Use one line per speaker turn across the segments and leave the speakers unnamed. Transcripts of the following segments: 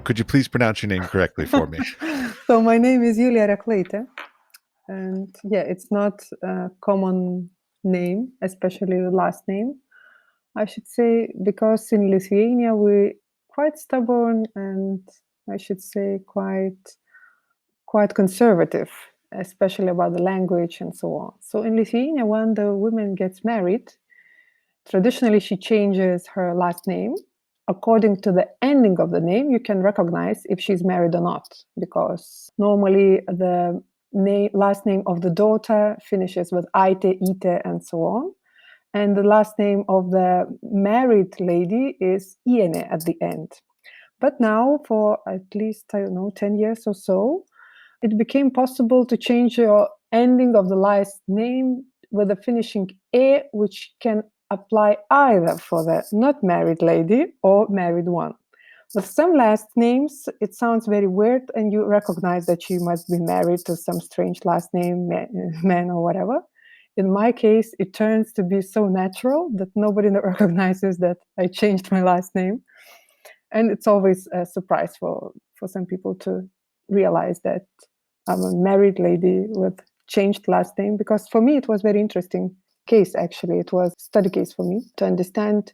Could you please pronounce your name correctly for me?
So my name is Julija Reklaitė, and it's not a common name, especially the last name, I should say, because in Lithuania we're quite stubborn and I should say quite conservative, especially about the language and so on. So in Lithuania, when the woman gets married, traditionally she changes her last name. According to the ending of the name, you can recognize if she's married or not, because normally the last name of the daughter finishes with aite, ite, and so on. And the last name of the married lady is iene at the end. But now, for at least, 10 years or so, it became possible to change your ending of the last name with a finishing e, which can apply either for the not married lady or married one. With some last names, it sounds very weird, and you recognize that she must be married to some strange last name, man or whatever. In my case, it turns to be so natural that nobody recognizes that I changed my last name. And it's always a surprise for some people to realize that I'm a married lady with changed last name, because for me it was very interesting case. Actually, it was a study case for me to understand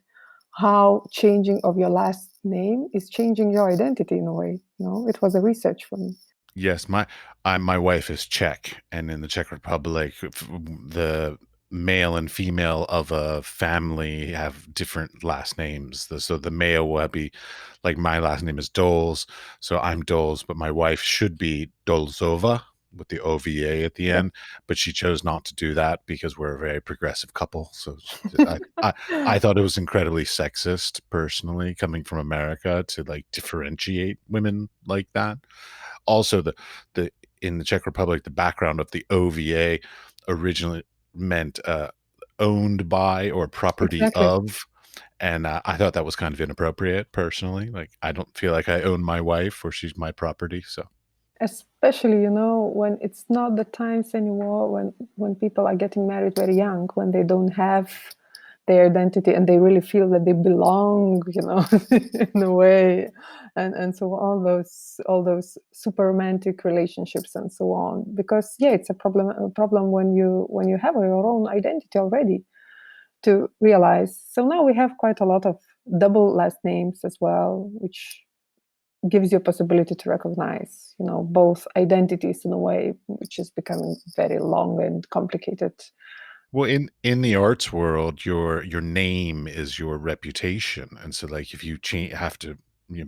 how changing of your last name is changing your identity in a way. It was a research for me.
Yes, my wife is Czech, and in the Czech Republic, the male and female of a family have different last names. So the male will be, like, my last name is Dols, so I'm Dols, but my wife should be Dolzova with the OVA at the end, but she chose not to do that because we're a very progressive couple. So I thought it was incredibly sexist, personally, coming from America, to like differentiate women like that. Also, the in the Czech Republic, the background of the OVA originally meant owned by or property of, and I thought that was kind of inappropriate, personally. Like, I don't feel like I own my wife or she's my property. So
especially, when it's not the times anymore, when people are getting married very young, when they don't have their identity and they really feel that they belong, in a way, and so all those super romantic relationships and so on. Because it's a problem when you have your own identity already, to realize. So now we have quite a lot of double last names as well, which gives you a possibility to recognize, both identities in a way, which is becoming very long and complicated.
Well, in the arts world, your name is your reputation, and so, like, if you have to,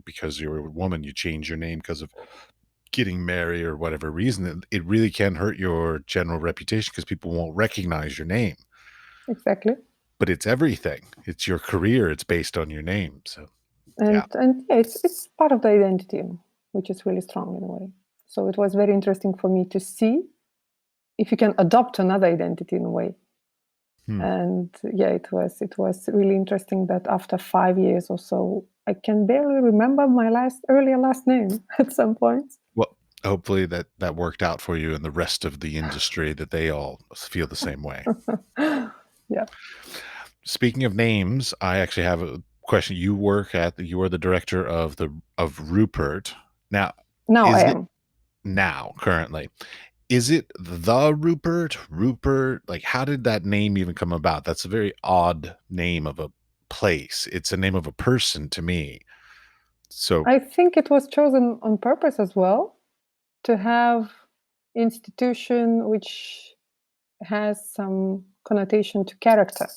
because you're a woman, you change your name because of getting married or whatever reason, it really can hurt your general reputation because people won't recognize your name.
Exactly.
But it's everything. It's your career. It's based on your name. So.
And it's part of the identity, which is really strong in a way. So it was very interesting for me to see if you can adopt another identity in a way. And it was really interesting that after 5 years or so, I can barely remember my earlier last name at some point.
Well, hopefully that worked out for you and the rest of the industry, that they all feel the same way.
Yeah.
Speaking of names, I actually have a question. You are the director of Rupert. Now
I am.
Now, currently. Is it the Rupert? Like, how did that name even come about? That's a very odd name of a place. It's a name of a person to me. So
I think it was chosen on purpose as well, to have institution which has some connotation to character.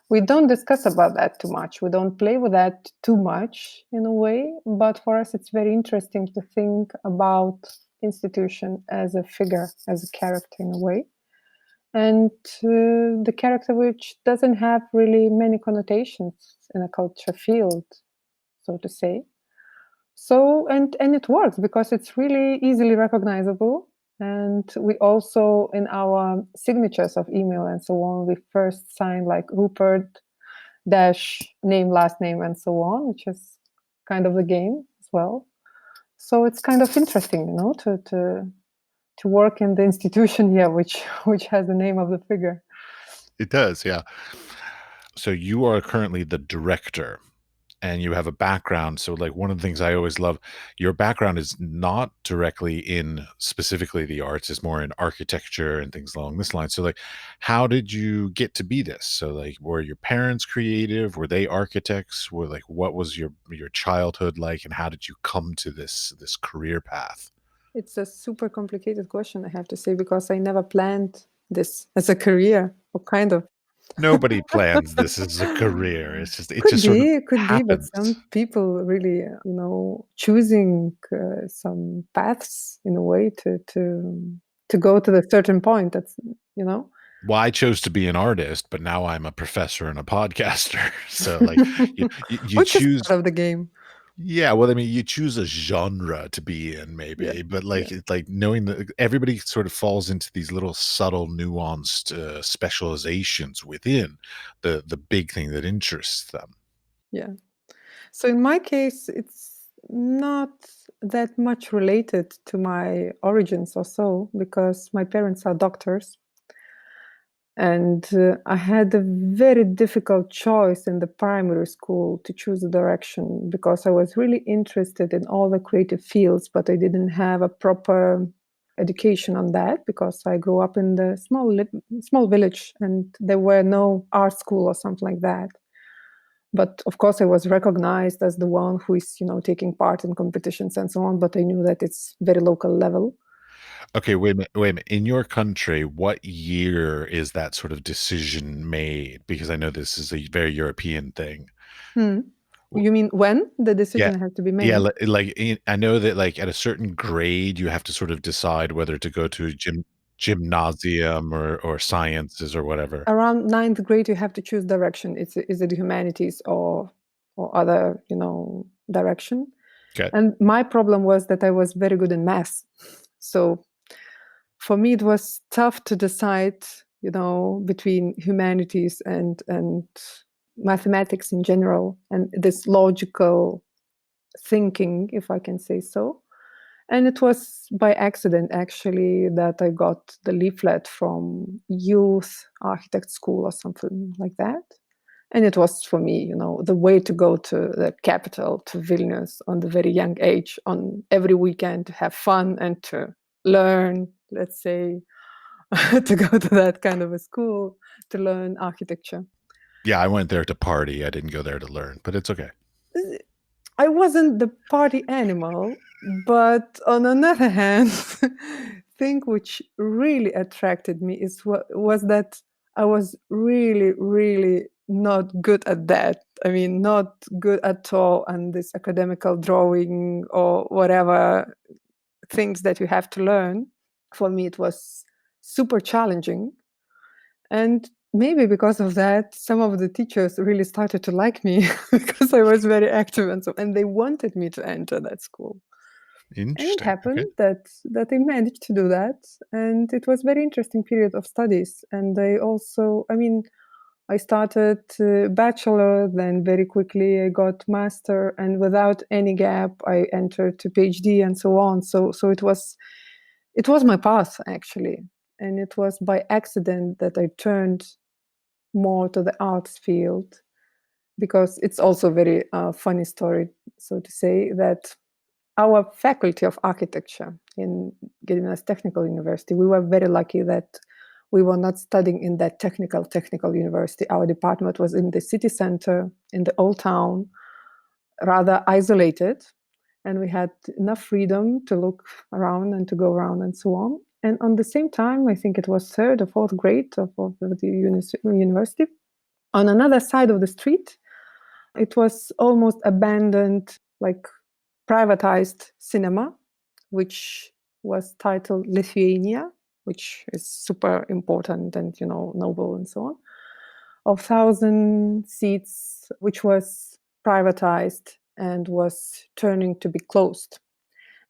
We don't discuss about that too much. We don't play with that too much in a way, but for us it's very interesting to think about institution as a figure, as a character in a way. And the character which doesn't have really many connotations in a culture field, so to say. So, and it works because it's really easily recognizable. And we also, in our signatures of email and so on, we first sign like Rupert dash name, last name, and so on, which is kind of the game as well. So it's kind of interesting, to to work in the institution, which has the name of the figure.
It does, yeah. So you are currently the director and you have a background. So, like, one of the things I always love, your background is not directly in specifically the arts, it's more in architecture and things along this line. So, like, how did you get to be this? So, like, were your parents creative? Were they architects? Were like, what was your childhood like, and how did you come to this career path?
It's a super complicated question, I have to say, because I never planned this as a career, or kind of.
Nobody plans this as a career. It
Could
just sort of
be, could be, but some
happens.
people really, choosing some paths in a way to go to the certain point. That's,
Well, I chose to be an artist, but now I'm a professor and a podcaster. So, like, you
which is
choose.
part of the game.
Yeah, well, I mean, you choose a genre to be in,
Yeah,
maybe, but
yeah,
like, it's like knowing that everybody sort of falls into these little subtle, nuanced specializations within the big thing that interests them.
yeah. So in my case, it's not that much related to my origins or so, because my parents are doctors. And I had a very difficult choice in the primary school to choose a direction, because I was really interested in all the creative fields, but I didn't have a proper education on that, because I grew up in the small village and there were no art school or something like that. But of course, I was recognized as the one who is, taking part in competitions and so on. But I knew that it's very local level.
Okay, wait a minute, wait a minute. In your country, what year is that sort of decision made? Because I know this is a very European thing.
Hmm. You mean when the
Yeah.
decision has to be
Yeah,
made?
I know that, like, at a certain grade, you have to sort of decide whether to go to gymnasium or sciences or whatever.
Around ninth grade, you have to choose direction. Is it humanities or other, direction?
Okay.
And my problem was that I was very good in math. So for me, it was tough to decide, between humanities and mathematics in general, and this logical thinking, if I can say so. And it was by accident, actually, that I got the leaflet from Youth Architect School or something like that. And it was for me, the way to go to the capital, to Vilnius, on the very young age, on every weekend, to have fun and to learn, let's say, to go to that kind of a school to learn architecture.
Yeah, I went there to party. I didn't go there to learn, but it's okay.
I wasn't the party animal, but on another hand, thing which really attracted me was that I was really, really not good at that. I mean, not good at all on this academical drawing or whatever things that you have to learn. For me, it was super challenging. And maybe because of that, some of the teachers really started to like me because I was very active and they wanted me to enter that school. And it
Interesting. Okay.
happened that I managed to do that, and it was very interesting period of studies. And I started bachelor, then very quickly I got master, and without any gap, I entered to PhD and so on. So it was my path, actually, and it was by accident that I turned more to the arts field, because it's also a very funny story, so to say, that our faculty of architecture in Gediminas Technical University, we were very lucky that we were not studying in that technical university. Our department was in the city center, in the old town, rather isolated, and we had enough freedom to look around and to go around and so on. And on the same time, I think it was third or fourth grade of the university, on another side of the street, it was almost abandoned, like privatized cinema, which was titled Lithuania, which is super important and noble and so on, of 1,000 seats, which was privatized and was turning to be closed.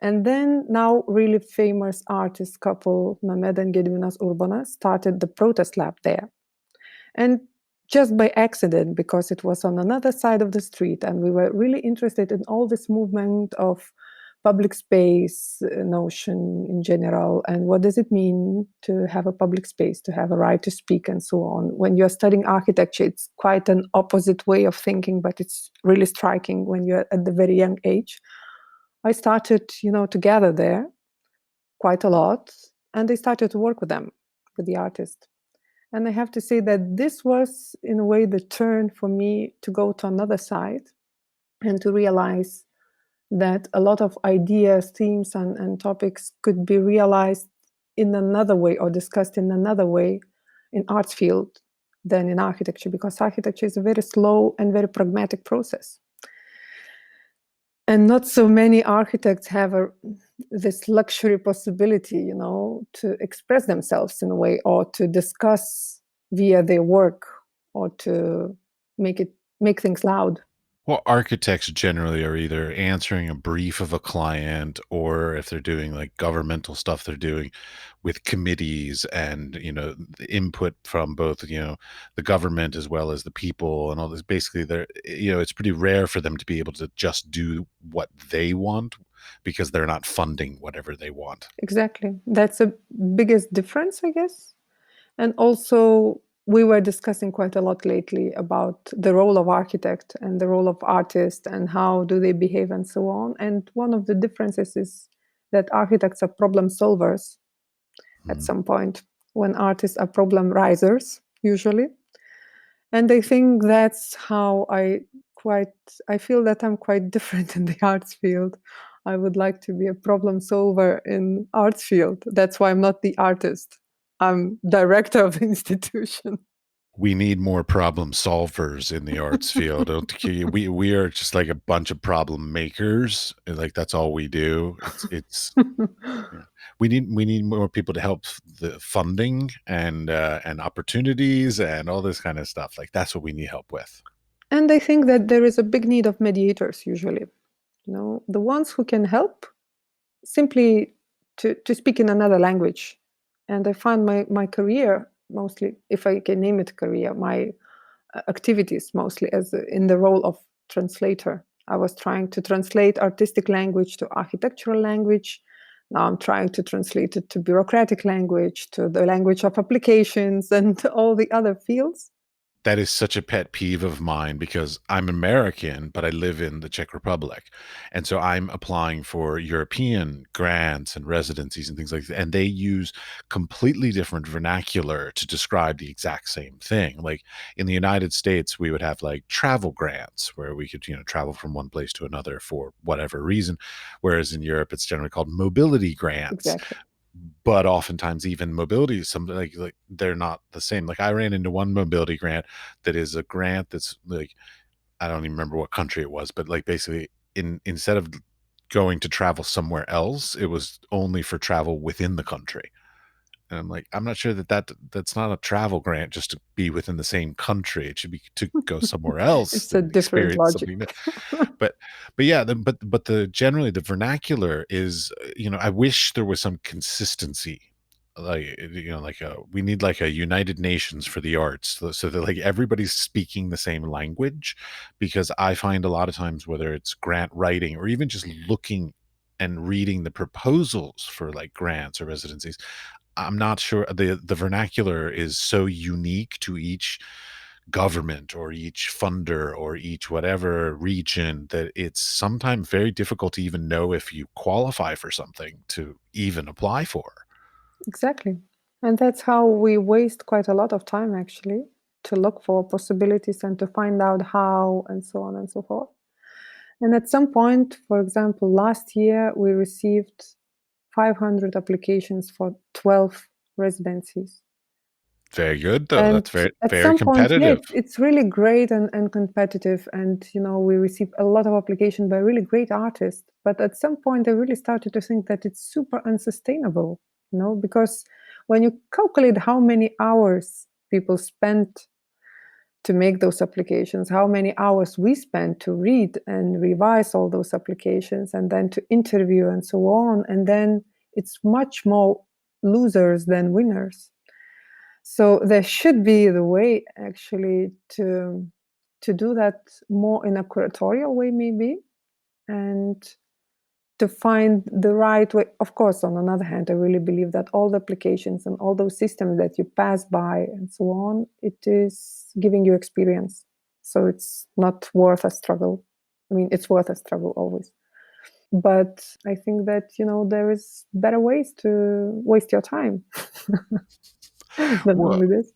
And then now really famous artist couple, Named and Gediminas Urbana, started the protest lab there. And just by accident, because it was on another side of the street, and we were really interested in all this movement of public space notion in general, and what does it mean to have a public space, to have a right to speak, and so on. When you're studying architecture, it's quite an opposite way of thinking, but it's really striking when you're at the very young age. I started, to gather there quite a lot, and I started to work with them, with the artist. And I have to say that this was, in a way, the turn for me to go to another side and to realize that a lot of ideas, themes, and topics could be realized in another way or discussed in another way in arts field than in architecture, because architecture is a very slow and very pragmatic process. And not so many architects have this luxury possibility, to express themselves in a way, or to discuss via their work, or to make things loud.
Well, architects generally are either answering a brief of a client, or if they're doing like governmental stuff, they're doing with committees and, the input from both, the government as well as the people and all this. Basically, it's pretty rare for them to be able to just do what they want because they're not funding whatever they want.
Exactly. That's the biggest difference, I guess. And also, we were discussing quite a lot lately about the role of architect and the role of artist and how do they behave and so on. And one of the differences is that architects are problem solvers at some point, when artists are problem risers, usually. And I think that's how I feel that I'm quite different in the arts field. I would like to be a problem solver in arts field. That's why I'm not the artist. I'm director of the institution.
We need more problem solvers in the arts field. We are just like a bunch of problem makers. Like that's all we do. It's yeah. We need more people to help the funding and opportunities and all this kind of stuff. Like that's what we need help with.
And I think that there is a big need of mediators usually. The ones who can help simply to speak in another language. And I find my career mostly, if I can name it career, my activities mostly as in the role of translator. I was trying to translate artistic language to architectural language. Now I'm trying to translate it to bureaucratic language, to the language of applications, and all the other fields.
That is such a pet peeve of mine because I'm American, but I live in the Czech Republic. And so I'm applying for European grants and residencies and things like that. And they use completely different vernacular to describe the exact same thing. Like in the United States, we would have like travel grants where we could, travel from one place to another for whatever reason. Whereas in Europe, it's generally called mobility grants.
Exactly.
But oftentimes even mobility is something like they're not the same. Like I ran into one mobility grant that is a grant that's like, I don't even remember what country it was, but like basically instead of going to travel somewhere else, it was only for travel within the country. And I'm like, I'm not sure that's not a travel grant just to be within the same country. It should be to go somewhere else
It's a
and
different
experience
logic.
something new. But yeah, but the generally the vernacular is, I wish there was some consistency. Like, we need like a United Nations for the arts, so that like everybody's speaking the same language, because I find a lot of times, whether it's grant writing or even just looking and reading the proposals for like grants or residencies, I'm not sure the vernacular is so unique to each government or each funder or each whatever region that it's sometimes very difficult to even know if you qualify for something to even apply for.
Exactly. And that's how we waste quite a lot of time actually to look for possibilities and to find out how and so on and so forth. And at some point, for example, last year we received 500 applications for 12 residencies.
Very good, though.
And
That's very,
at
very
some point, yeah,
competitive.
it's really great and competitive. And, we receive a lot of applications by really great artists. But at some point, I really started to think that it's super unsustainable, because when you calculate how many hours people spent to make those applications, how many hours we spend to read and revise all those applications and then to interview and so on, and then it's much more losers than winners. So there should be the way actually to do that more in a curatorial way maybe, and to find the right way. Of course, on another hand, I really believe that all the applications and all those systems that you pass by and so on, it is giving you experience. So it's not worth a struggle. I mean, it's worth a struggle always. But I think that, there is better ways to waste your time than
Well,
only this.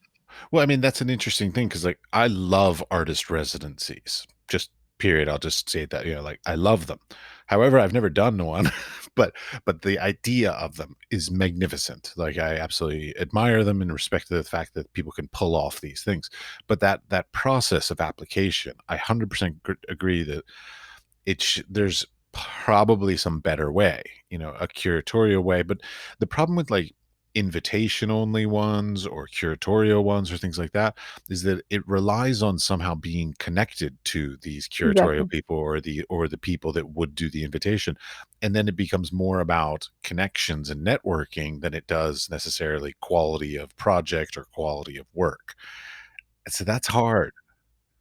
Well, I mean, that's an interesting thing because, like, I love artist residencies. Just period. I'll just say that, like I love them. However, I've never done one, but the idea of them is magnificent. Like, I absolutely admire them in respect to the fact that people can pull off these things. But that process of application, I 100% agree that there's probably some better way, a curatorial way. But the problem with like invitation only ones or curatorial ones or things like that is that it relies on somehow being connected to these curatorial
Exactly.
people or the people that would do the invitation, and then it becomes more about connections and networking than it does necessarily quality of project or quality of work. So that's hard.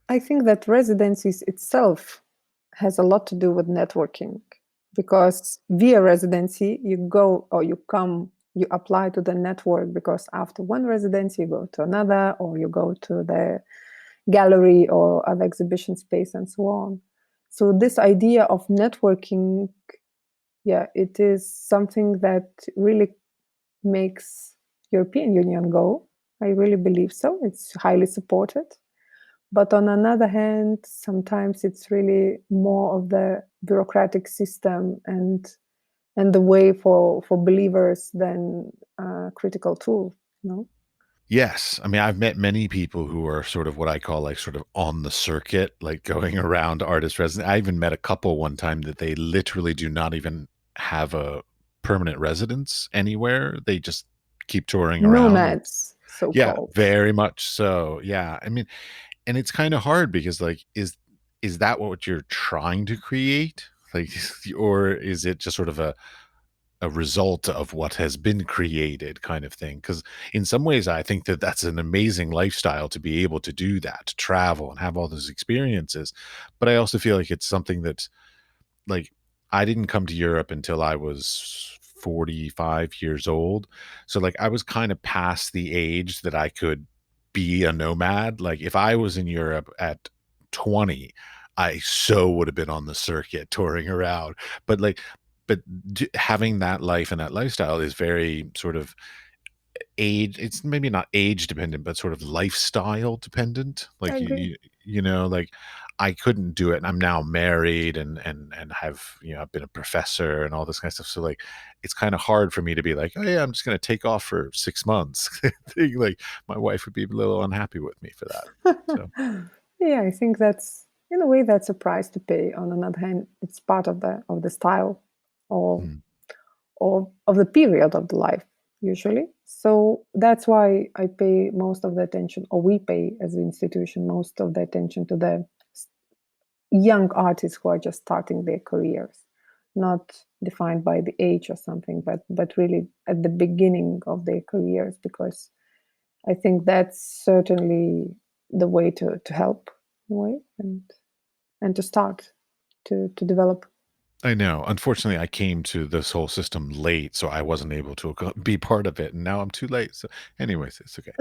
I think that residencies itself has a lot to do with networking, because via residency you go or you come, you apply to the network, because after one residency you go to another, or you go to the gallery or other exhibition space and so on. So this idea of networking, yeah, it is something that really makes European Union go. I really believe so. It's highly supported. But on another hand, sometimes it's really more of the bureaucratic system and the way for believers than a critical tool. No.
Yes. I mean, I've met many people who are sort of what I call like sort of on the circuit, like going around artist resident. I even met a couple one time that they literally do not even have a permanent residence anywhere. They just keep touring around.
Nomads, so
Yeah,
called.
very much so. Yeah. I mean, and it's kind of hard because like is that what you're trying to create? Like or is it just sort of a result of what has been created kind of thing? Because in some ways I think that that's an amazing lifestyle to be able to do that, to travel and have all those experiences. But I also feel like it's something that, like, I didn't come to Europe until I was 45 years old. So like I was kind of past the age that I could be a nomad. Like if I was in Europe at 20, I so would have been on the circuit touring around. But like having that life and that lifestyle is very sort of age, it's maybe not age dependent but sort of lifestyle dependent.
I
Like
agree.
like I couldn't do it, and I'm now married and have, I've been a professor and all this kind of stuff. So like it's kind of hard for me to be like, oh yeah, I'm just going to take off for 6 months. Like my wife would be a little unhappy with me for that. So
Yeah, I think that's, in a way, that's a price to pay. On another hand, it's part of the style, or
mm.
or of the period of the life usually. So that's why I pay most of the attention, or we pay as an institution most of the attention to the young artists who are just starting their careers, not defined by the age or something, but really at the beginning of their careers, because I think that's certainly the way to help in a way, and to start to develop.
I know. Unfortunately, I came to this whole system late, so I wasn't able to be part of it, and now I'm too late. So, anyways, it's okay.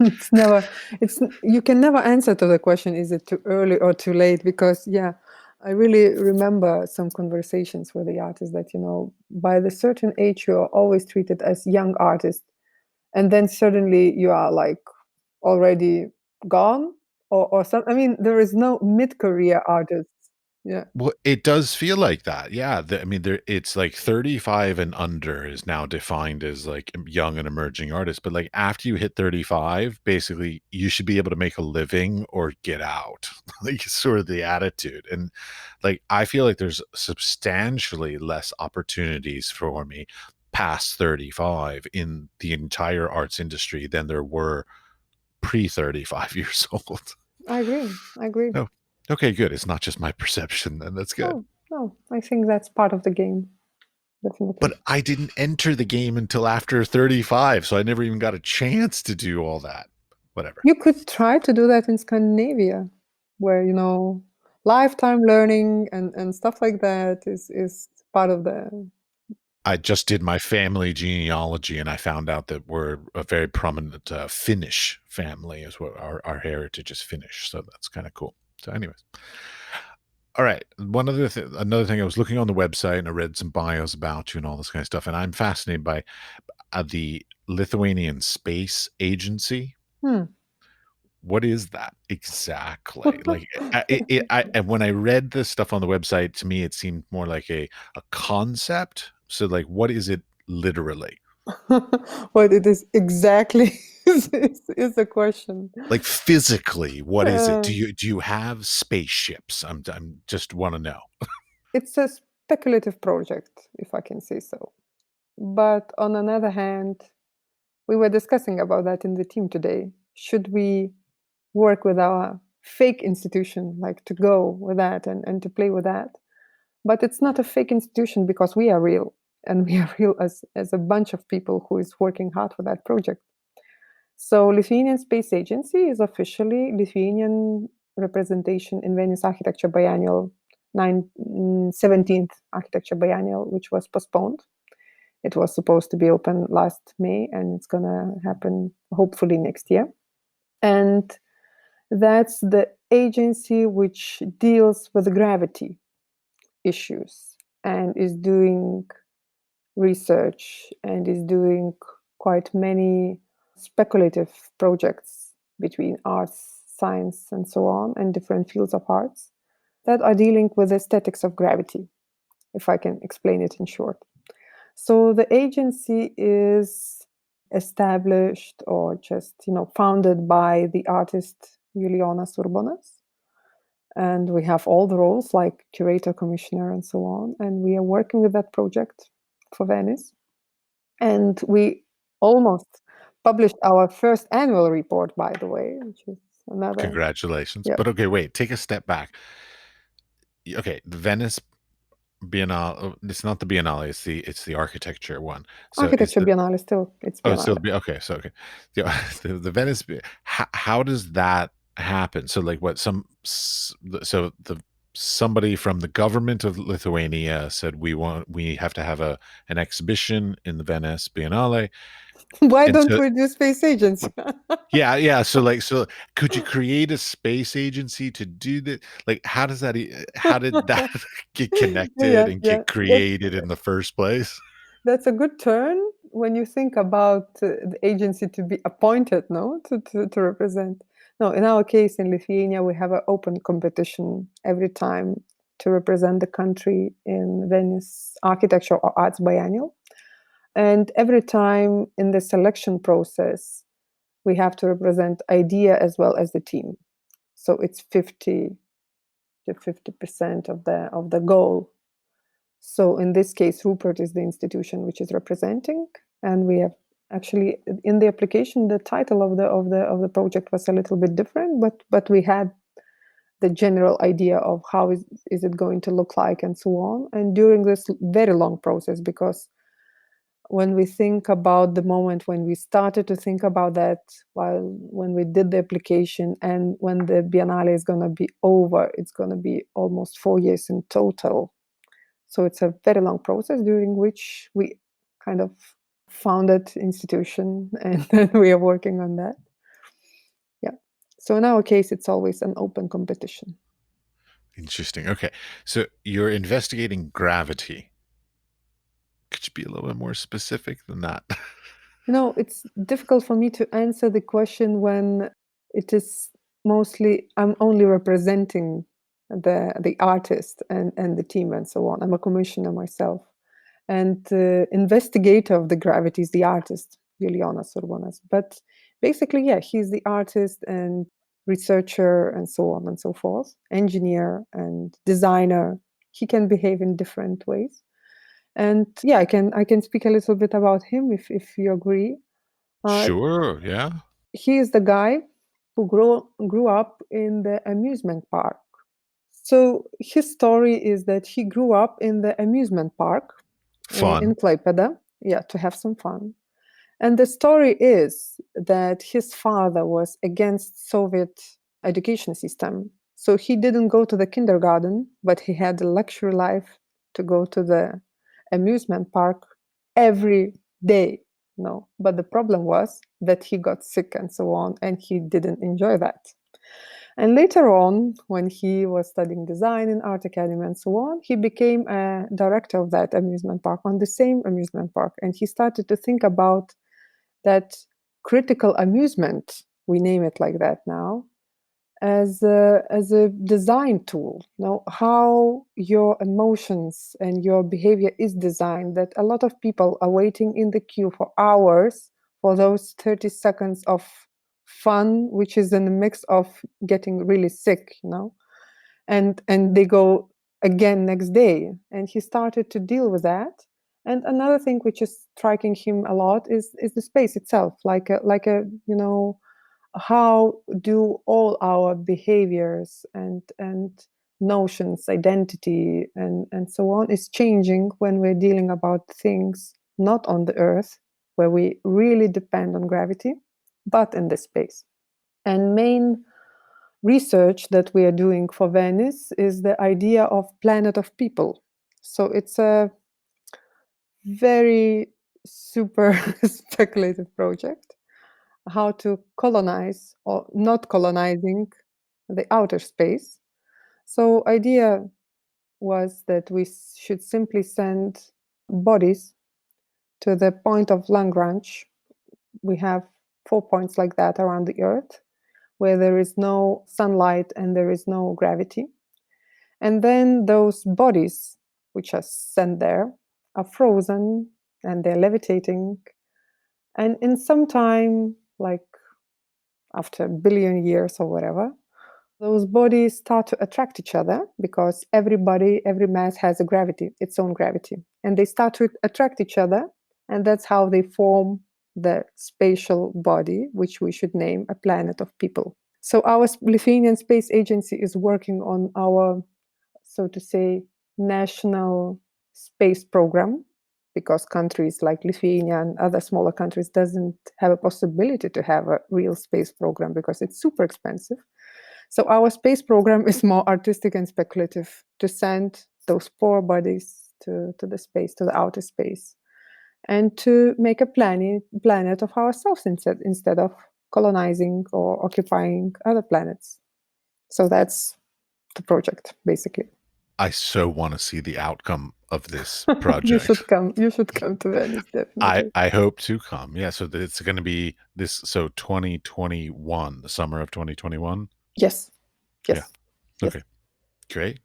It's never, it's, you can never answer to the question, is it too early or too late? Because yeah, I really remember some conversations with the artists that, by the certain age you are always treated as young artist, and then suddenly you are like already gone, or some, I mean, there is no mid-career artist. Yeah.
Well, it does feel like that. Yeah, I mean, it's like 35 and under is now defined as like young and emerging artists. But like after you hit 35, basically you should be able to make a living or get out. Like sort of the attitude. And like I feel like there's substantially less opportunities for me past 35 in the entire arts industry than there were pre 35 years old.
I agree. I agree.
Oh, okay, good. It's not just my perception then. That's good.
Oh, no, I think that's part of the game, definitely.
But I didn't enter the game until after 35, so I never even got a chance to do all that. Whatever.
You could try to do that in Scandinavia, where, lifetime learning and stuff like that is part of the.
I just did my family genealogy, and I found out that we're a very prominent Finnish family, is what our heritage is Finnish. So that's kind of cool. So, anyways, all right. Another thing, I was looking on the website and I read some bios about you and all this kind of stuff, and I'm fascinated by the Lithuanian Space Agency.
Hmm.
What is that exactly? Like, and when I read this stuff on the website, to me, it seemed more like a concept. So, like, what is it literally?
What it is exactly is the question.
Like, physically, what is it?
Uh,
Do you have spaceships? I'm just want to know.
it's a speculative project, if I can say so. But on another hand, we were discussing about that in the team today. Should we work with our fake institution, like to go with that and to play with that? But it's not a fake institution because we are real, and we are real as a bunch of people who is working hard for that project. So Lithuanian Space Agency is officially Lithuanian representation in Venice Architecture Biennial, 17th Architecture Biennial, which was postponed. It was supposed to be open last May, and it's going to happen hopefully next year. And that's the agency which deals with gravity issues and is doing research and is doing quite many speculative projects between arts, science, and so on, and different fields of arts that are dealing with the aesthetics of gravity, if I can explain it in short. So the agency is established or just, founded by the artist Julijonas Urbonas. And we have all the roles like curator, commissioner, and so on. And we are working with that project for Venice. And we almost published our first annual report, by the way, which is another.
Congratulations.
Yeah.
But okay, wait, take a step back. Okay, the Venice Biennale. It's not the Biennale. It's the architecture one. So is
Architecture
the
Biennale still, it's
oh, it's still
Biennale.
okay. So okay, the the Venice. How does that happen? So like what so the somebody from the government of Lithuania said we have to have an exhibition in the Venice Biennale,
Why
and
don't
so
we do space agents?
yeah. So could you create a space agency to do that? Like, how did that get connected
Yeah,
and
yeah.
get created in the first place?
That's a good turn when you think about the agency to be appointed, no, to represent. No, in our case in Lithuania, we have an open competition every time to represent the country in Venice Architecture or Arts Biennial. And every time in the selection process, we have to represent idea as well as the team. So it's 50 to 50% of the goal. So in this case, Rupert is the institution which is representing, and we have actually in the application the title of the project was a little bit different, but we had the general idea of how is it going to look like and so on. And during this very long process, because when we think about the moment when we started to think about that, when we did the application and when the Biennale is going to be over, it's going to be almost 4 years in total. So it's a very long process during which we kind of founded institution, and then we are working on that. Yeah. So in our case, it's always an open competition.
Interesting. Okay, so you're investigating gravity. Could you be a little bit more specific than that?
It's difficult for me to answer the question when it is mostly I'm only representing the artist and the team and so on. I'm a commissioner myself, and the investigator of the gravity is the artist Julijonas Urbonas. But basically, yeah, he's the artist and researcher and so on and so forth, engineer and designer. He can behave in different ways. And yeah, I can speak a little bit about him if you agree.
Sure. Yeah.
He is the guy who grew up in the amusement park. So his story is that he grew up in the amusement park in
Fun.
Klaipėda, yeah, to have some fun. And the story is that his father was against Soviet education system. So he didn't go to the kindergarten, but he had a luxury life to go to the amusement park every day. No, but the problem was that he got sick and so on, and he didn't enjoy that. And later on, when he was studying design in Art Academy and so on, he became a director of that amusement park, on the same amusement park. And he started to think about that critical amusement, we name it like that now, as a design tool. Now, how your emotions and your behavior is designed, that a lot of people are waiting in the queue for hours for those 30 seconds of fun, which is in a mix of getting really sick, and they go again next day. And he started to deal with that. And another thing which is striking him a lot is the space itself, like a how do all our behaviors and notions, identity, and so on is changing when we're dealing about things not on the earth, where we really depend on gravity, but in the space. And main research that we are doing for Venice is the idea of planet of people. So it's a very super speculative project, how to colonize or not colonizing the outer space. So idea was that we should simply send bodies to the point of Lagrange. We have 4 points like that around the Earth, where there is no sunlight and there is no gravity. And then those bodies, which are sent there, are frozen and they're levitating. And in some time, like after a billion years or whatever, those bodies start to attract each other, because every mass has a gravity, its own gravity. And they start to attract each other, and that's how they form the spatial body, which we should name a planet of people. So our Lithuanian Space Agency is working on our, so to say, national space program, because countries like Lithuania and other smaller countries doesn't have a possibility to have a real space program because it's super expensive. So our space program is more artistic and speculative, to send those poor bodies to the space, to the outer space, and to make a planet of ourselves instead of colonizing or occupying other planets. So that's the project, basically.
I so want to see the outcome of this
You
project.
should come. You should come to Venice, definitely.
I hope to come. Yeah, so it's going to be this. So 2021, the summer of 2021.
Yes.
Yeah.
Yes. Yes.
Okay. Great.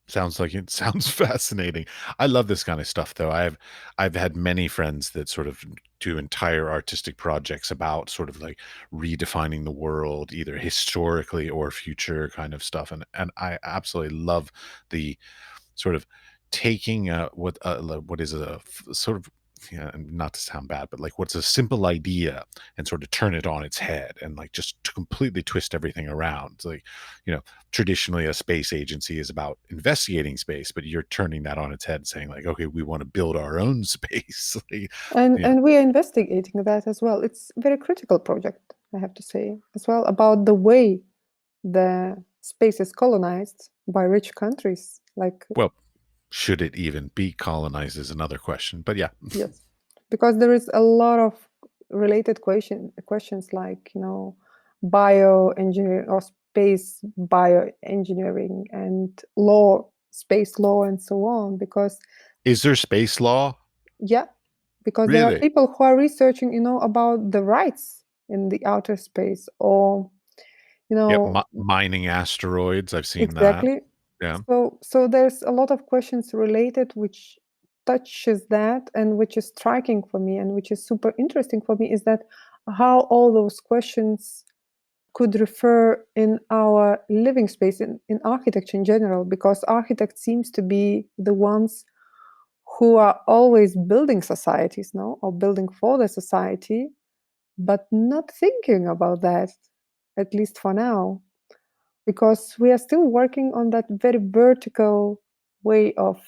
Sounds like it sounds fascinating. I love this kind of stuff, though. I've had many friends that sort of do entire artistic projects about sort of like redefining the world, either historically or future kind of stuff, and I absolutely love the sort of taking what is a sort of, yeah, and not to sound bad, but like what's a simple idea and sort of turn it on its head and like just to completely twist everything around. Like, traditionally a space agency is about investigating space, but you're turning that on its head, saying like, okay, we want to build our own space. Like,
And we are investigating that as well. It's a very critical project, I have to say, as well, about the way the space is colonized by rich countries. Like,
well, should it even be colonized is another question, but yeah.
yes, because there is a lot of related questions like, bioengineering or space bioengineering and law, space law, and so on. Because
Is there space law?
yeah, because there are
Really?
people who are researching, about the rights in the outer space, or
Yep, mining asteroids. I've seen that.
exactly.
Yeah.
So there's a lot of questions related which touches that, and which is striking for me and which is super interesting for me is that how all those questions could refer in our living space, in architecture in general, because architects seems to be the ones who are always building societies now, or building for the society, but not thinking about that, at least for now, because we are still working on that very vertical way of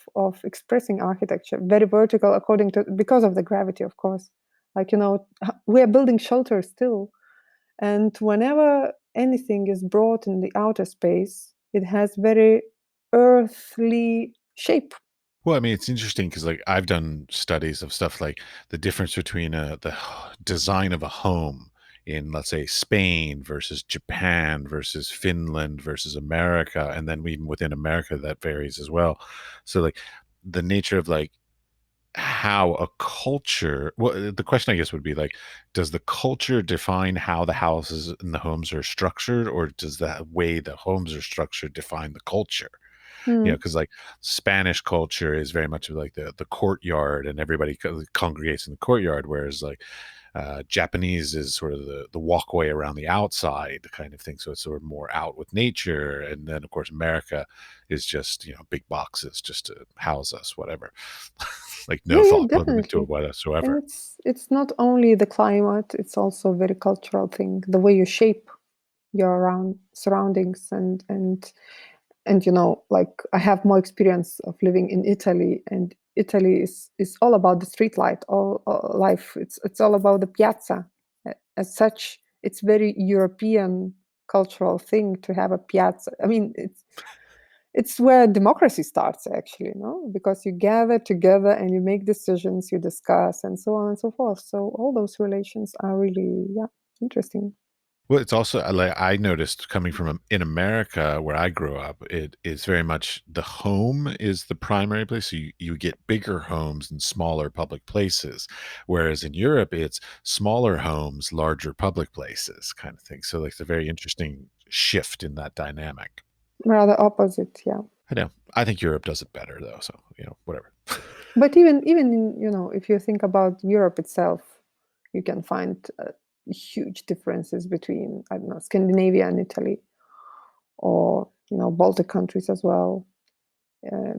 expressing architecture, very vertical because of the gravity, of course. Like, we are building shelters still, and whenever anything is brought in the outer space, it has very earthly shape.
Well, I mean, it's interesting because, like, I've done studies of stuff like the difference between design of a home in, let's say, Spain versus Japan versus Finland versus America, and then even within America that varies as well. So, like, the nature of like how a culture, well, the question I guess would be like, does the culture define how the houses and the homes are structured, or does the way the homes are structured define the culture?
Hmm.
Because like Spanish culture is very much of like the courtyard, and everybody congregates in the courtyard, whereas like Japanese is sort of the walkway around the outside kind of thing. So it's sort of more out with nature. And then of course America is just, big boxes just to house us, whatever. Like
Yeah,
no
yeah,
thought put into it
definitely. And
whatsoever.
it's not only the climate, it's also a very cultural thing. The way you shape your around surroundings and like I have more experience of living in Italy, and Italy is all about the street light, all life. It's all about the piazza. As such, it's very European cultural thing to have a piazza. I mean, it's where democracy starts actually, no? Because you gather together and you make decisions, you discuss, and so on and so forth. So all those relations are really, yeah, interesting.
Well, it's also like I noticed coming from in America where I grew up, it is very much the home is the primary place. So you get bigger homes and smaller public places, whereas in Europe it's smaller homes, larger public places, kind of thing. So like it's a very interesting shift in that dynamic.
Rather opposite, yeah.
I know. I think Europe does it better though. So whatever.
But even in, if you think about Europe itself, you can find huge differences between, I don't know, Scandinavia and Italy, or Baltic countries as well,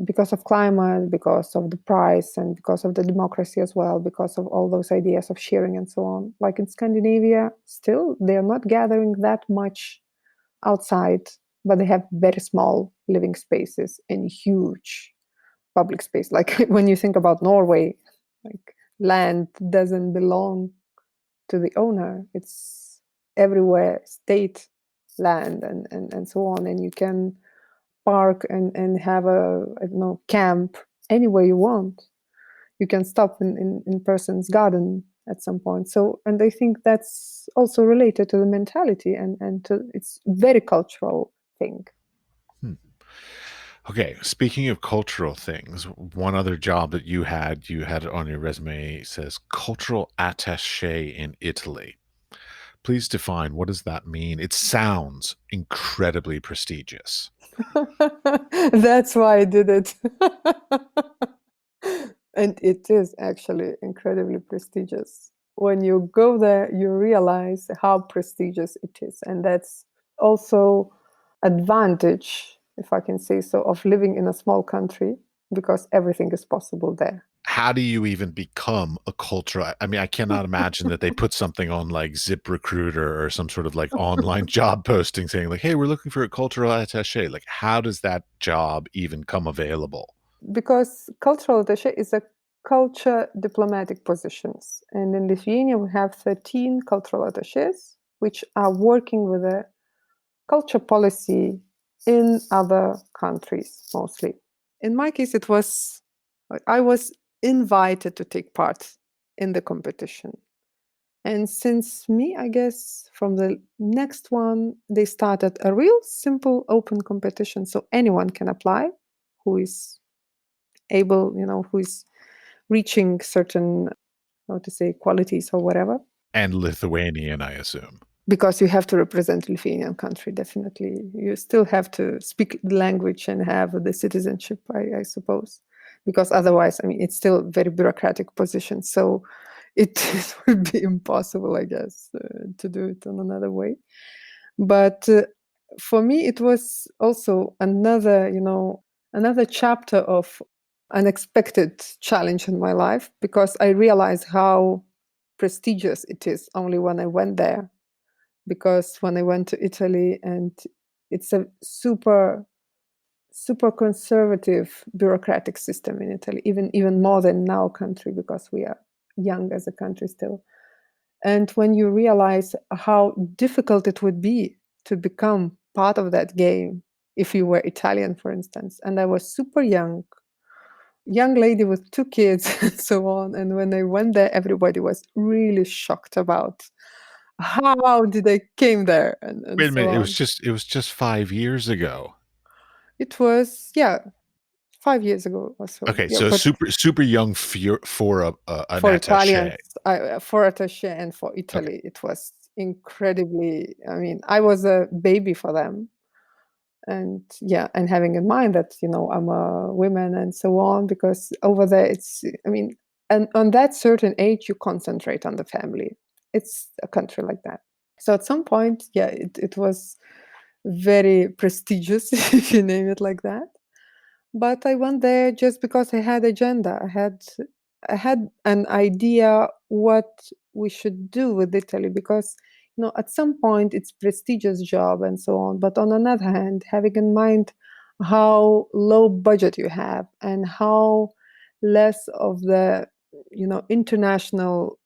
because of climate, because of the price, and because of the democracy as well, because of all those ideas of sharing and so on. Like in Scandinavia, still they are not gathering that much outside, but they have very small living spaces and huge public space. Like when you think about Norway, like land doesn't belong to the owner. It's everywhere state land and so on. And you can park and have I don't know, camp anywhere you want. You can stop in person's garden at some point. So, and I think that's also related to the mentality and to it's very cultural thing.
Hmm. Okay, speaking of cultural things, one other job that you had it on your resume says cultural attaché in Italy. Please define what does that mean? It sounds incredibly prestigious.
That's why I did it. And it is actually incredibly prestigious. When you go there, you realize how prestigious it is. And that's also advantage, if I can say so, of living in a small country, because everything is possible there.
How do you even become a cultural? I mean, I cannot imagine that they put something on like ZipRecruiter or some sort of like online job posting saying like, "Hey, we're looking for a cultural attaché." Like, how does that job even come available?
Because cultural attaché is a culture diplomatic positions. And in Lithuania, we have 13 cultural attachés, which are working with a culture policy in other countries mostly. In my case, I was invited to take part in the competition. And since me, I guess from the next one, they started a real simple open competition. So anyone can apply who is able, who is reaching certain, how to say, qualities or whatever.
And Lithuanian, I assume.
Because you have to represent Lithuanian country, definitely. You still have to speak the language and have the citizenship, I suppose. Because otherwise, I mean, it's still a very bureaucratic position. So it would be impossible, I guess, to do it in another way. But for me, it was also another chapter of unexpected challenge in my life, because I realized how prestigious it is only when I went there. Because when I went to Italy, and it's a super conservative bureaucratic system in Italy, even more than in our country, because we are young as a country still. And when you realize how difficult it would be to become part of that game if you were Italian, for instance, and I was super young, young lady with 2 kids and so on. And when I went there, everybody was really shocked about how did I came there and
Wait a
so
minute,
on.
it was just 5 years ago.
It was, yeah, 5 years ago or so.
Okay,
Yeah,
so
but
super young for an
for
attaché.
Italians, for attaché and for
Okay.
Italy, it was incredibly. I mean, I was a baby for them, and yeah, and having in mind that I'm a woman and so on, because over there it's. I mean, and on that certain age, you concentrate on the family. It's a country like that. So at some point, yeah, it was very prestigious, if you name it like that. But I went there just because I had agenda. I had an idea what we should do with Italy, because at some point it's prestigious job and so on. But on another hand, having in mind how low budget you have and how less of the international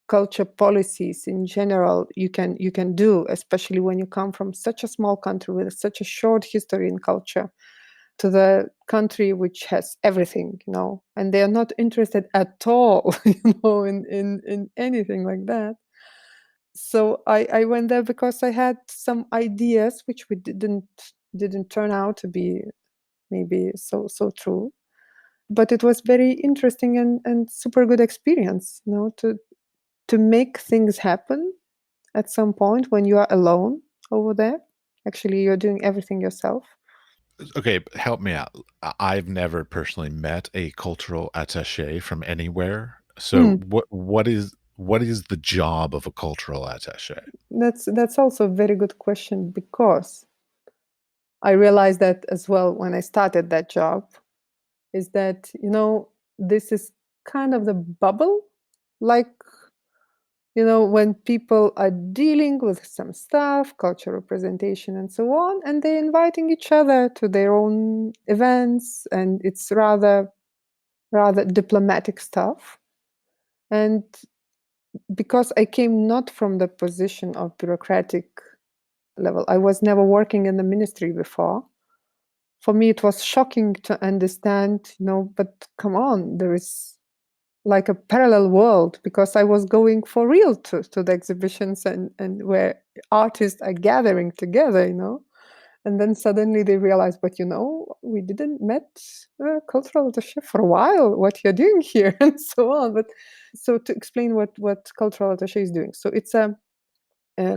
culture policies in general you can do, especially when you come from such a small country with such a short history in culture, to the country which has everything, and they are not interested at all, in anything like that. So I went there because I had some ideas which we didn't turn out to be maybe so true. But it was very interesting and super good experience, to make things happen at some point when you are alone over there. Actually, you're doing everything yourself.
Okay, help me out. I've never personally met a cultural attaché from anywhere. So
Mm.
what is the job of a cultural attaché?
That's also a very good question, because I realized that as well when I started that job, is that this is kind of the bubble, like when people are dealing with some stuff, cultural representation and so on, and they're inviting each other to their own events, and it's rather diplomatic stuff. And because I came not from the position of bureaucratic level, I was never working in the ministry before. For me, it was shocking to understand, but come on, there is like a parallel world, because I was going for real to the exhibitions and where artists are gathering together, and then suddenly they realize, but we didn't met cultural attaché for a while. What you're doing here, and so on. But so to explain what cultural attaché is doing, so it's a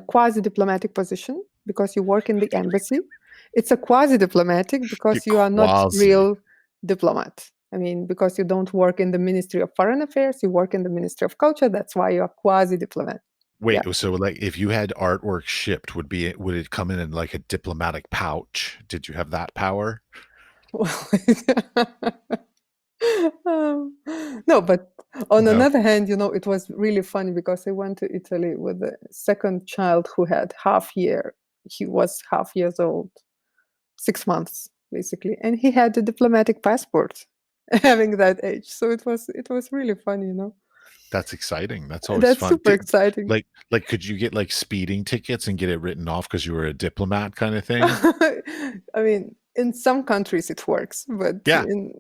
quasi-diplomatic position because you work in the embassy. It's a quasi-diplomatic because you are not
Quasi.
real diplomat. I mean, because you don't work in the Ministry of Foreign Affairs, you work in the Ministry of Culture. That's why you are quasi-diplomat. Yeah.
Wait, so like if you had artwork shipped, would it come in like a diplomatic pouch? Did you have that power?
Um, no, but on
No.
another hand, it was really funny because I went to Italy with the second child who had half year. He was half years old, 6 months basically, and he had a diplomatic passport, having that age. So it was really funny.
That's exciting. That's always
That's
fun.
super exciting.
Like could you get like speeding tickets and get it written off because you were a diplomat kind of thing?
I mean, in some countries it works, but
Yeah.
in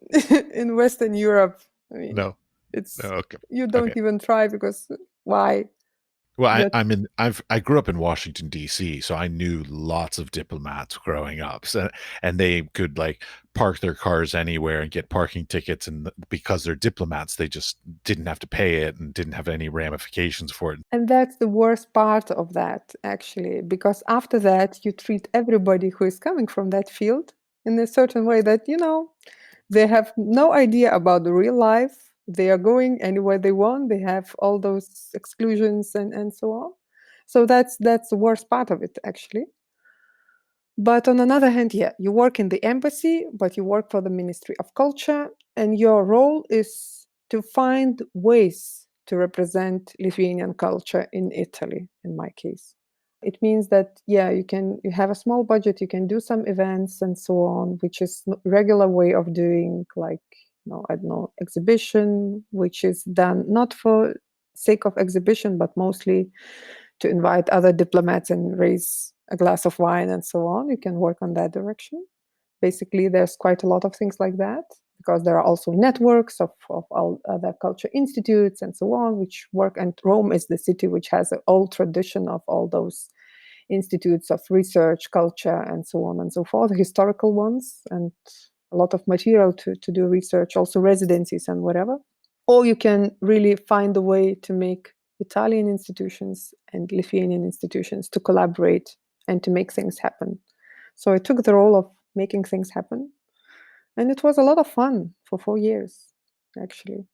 in Western Europe, I mean,
No. No.
it's
Okay.
you
Okay.
don't even try, because why?
Well,
That
I grew up in Washington D.C., so I knew lots of diplomats growing up. So, and they could like park their cars anywhere and get parking tickets, and because they're diplomats, they just didn't have to pay it and didn't have any ramifications for it.
And that's the worst part of that, actually, because after that you treat everybody who is coming from that field in a certain way that they have no idea about the real life. They are going anywhere they want. They have all those exclusions and so on. So that's the worst part of it, actually. But on another hand, yeah, you work in the embassy, but you work for the Ministry of Culture, and your role is to find ways to represent Lithuanian culture in Italy, in my case. It means that, yeah, you have a small budget, you can do some events and so on, which is regular way of doing, like, I don't know, exhibition, which is done not for sake of exhibition, but mostly to invite other diplomats and raise a glass of wine and so on. You can work on that direction. Basically, there's quite a lot of things like that. because there are also networks of all other culture institutes and so on, which work. And Rome is the city which has an old tradition of all those institutes of research, culture, and so on and so forth, historical ones, and a lot of material to do research, also residencies and whatever. Or you can really find a way to make Italian institutions and Lithuanian institutions to collaborate and to make things happen. So I took the role of making things happen. And it was a lot of fun for 4 years, actually.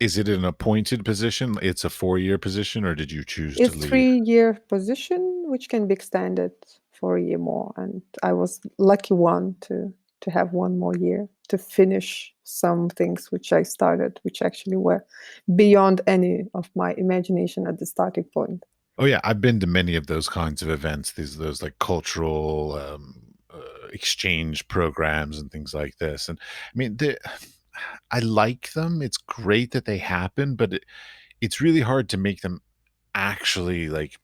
Is it an appointed position? It's a 4-year position, or did you choose to
It's
leave?
3-year position, which can be extended for a year more. And I was lucky one to have one more year to finish some things which I started, which actually were beyond any of my imagination at the starting point.
Oh yeah, I've been to many of those kinds of events. Those like cultural exchange programs and things like this. And I mean, I like them. It's great that they happen, but it's really hard to make them actually like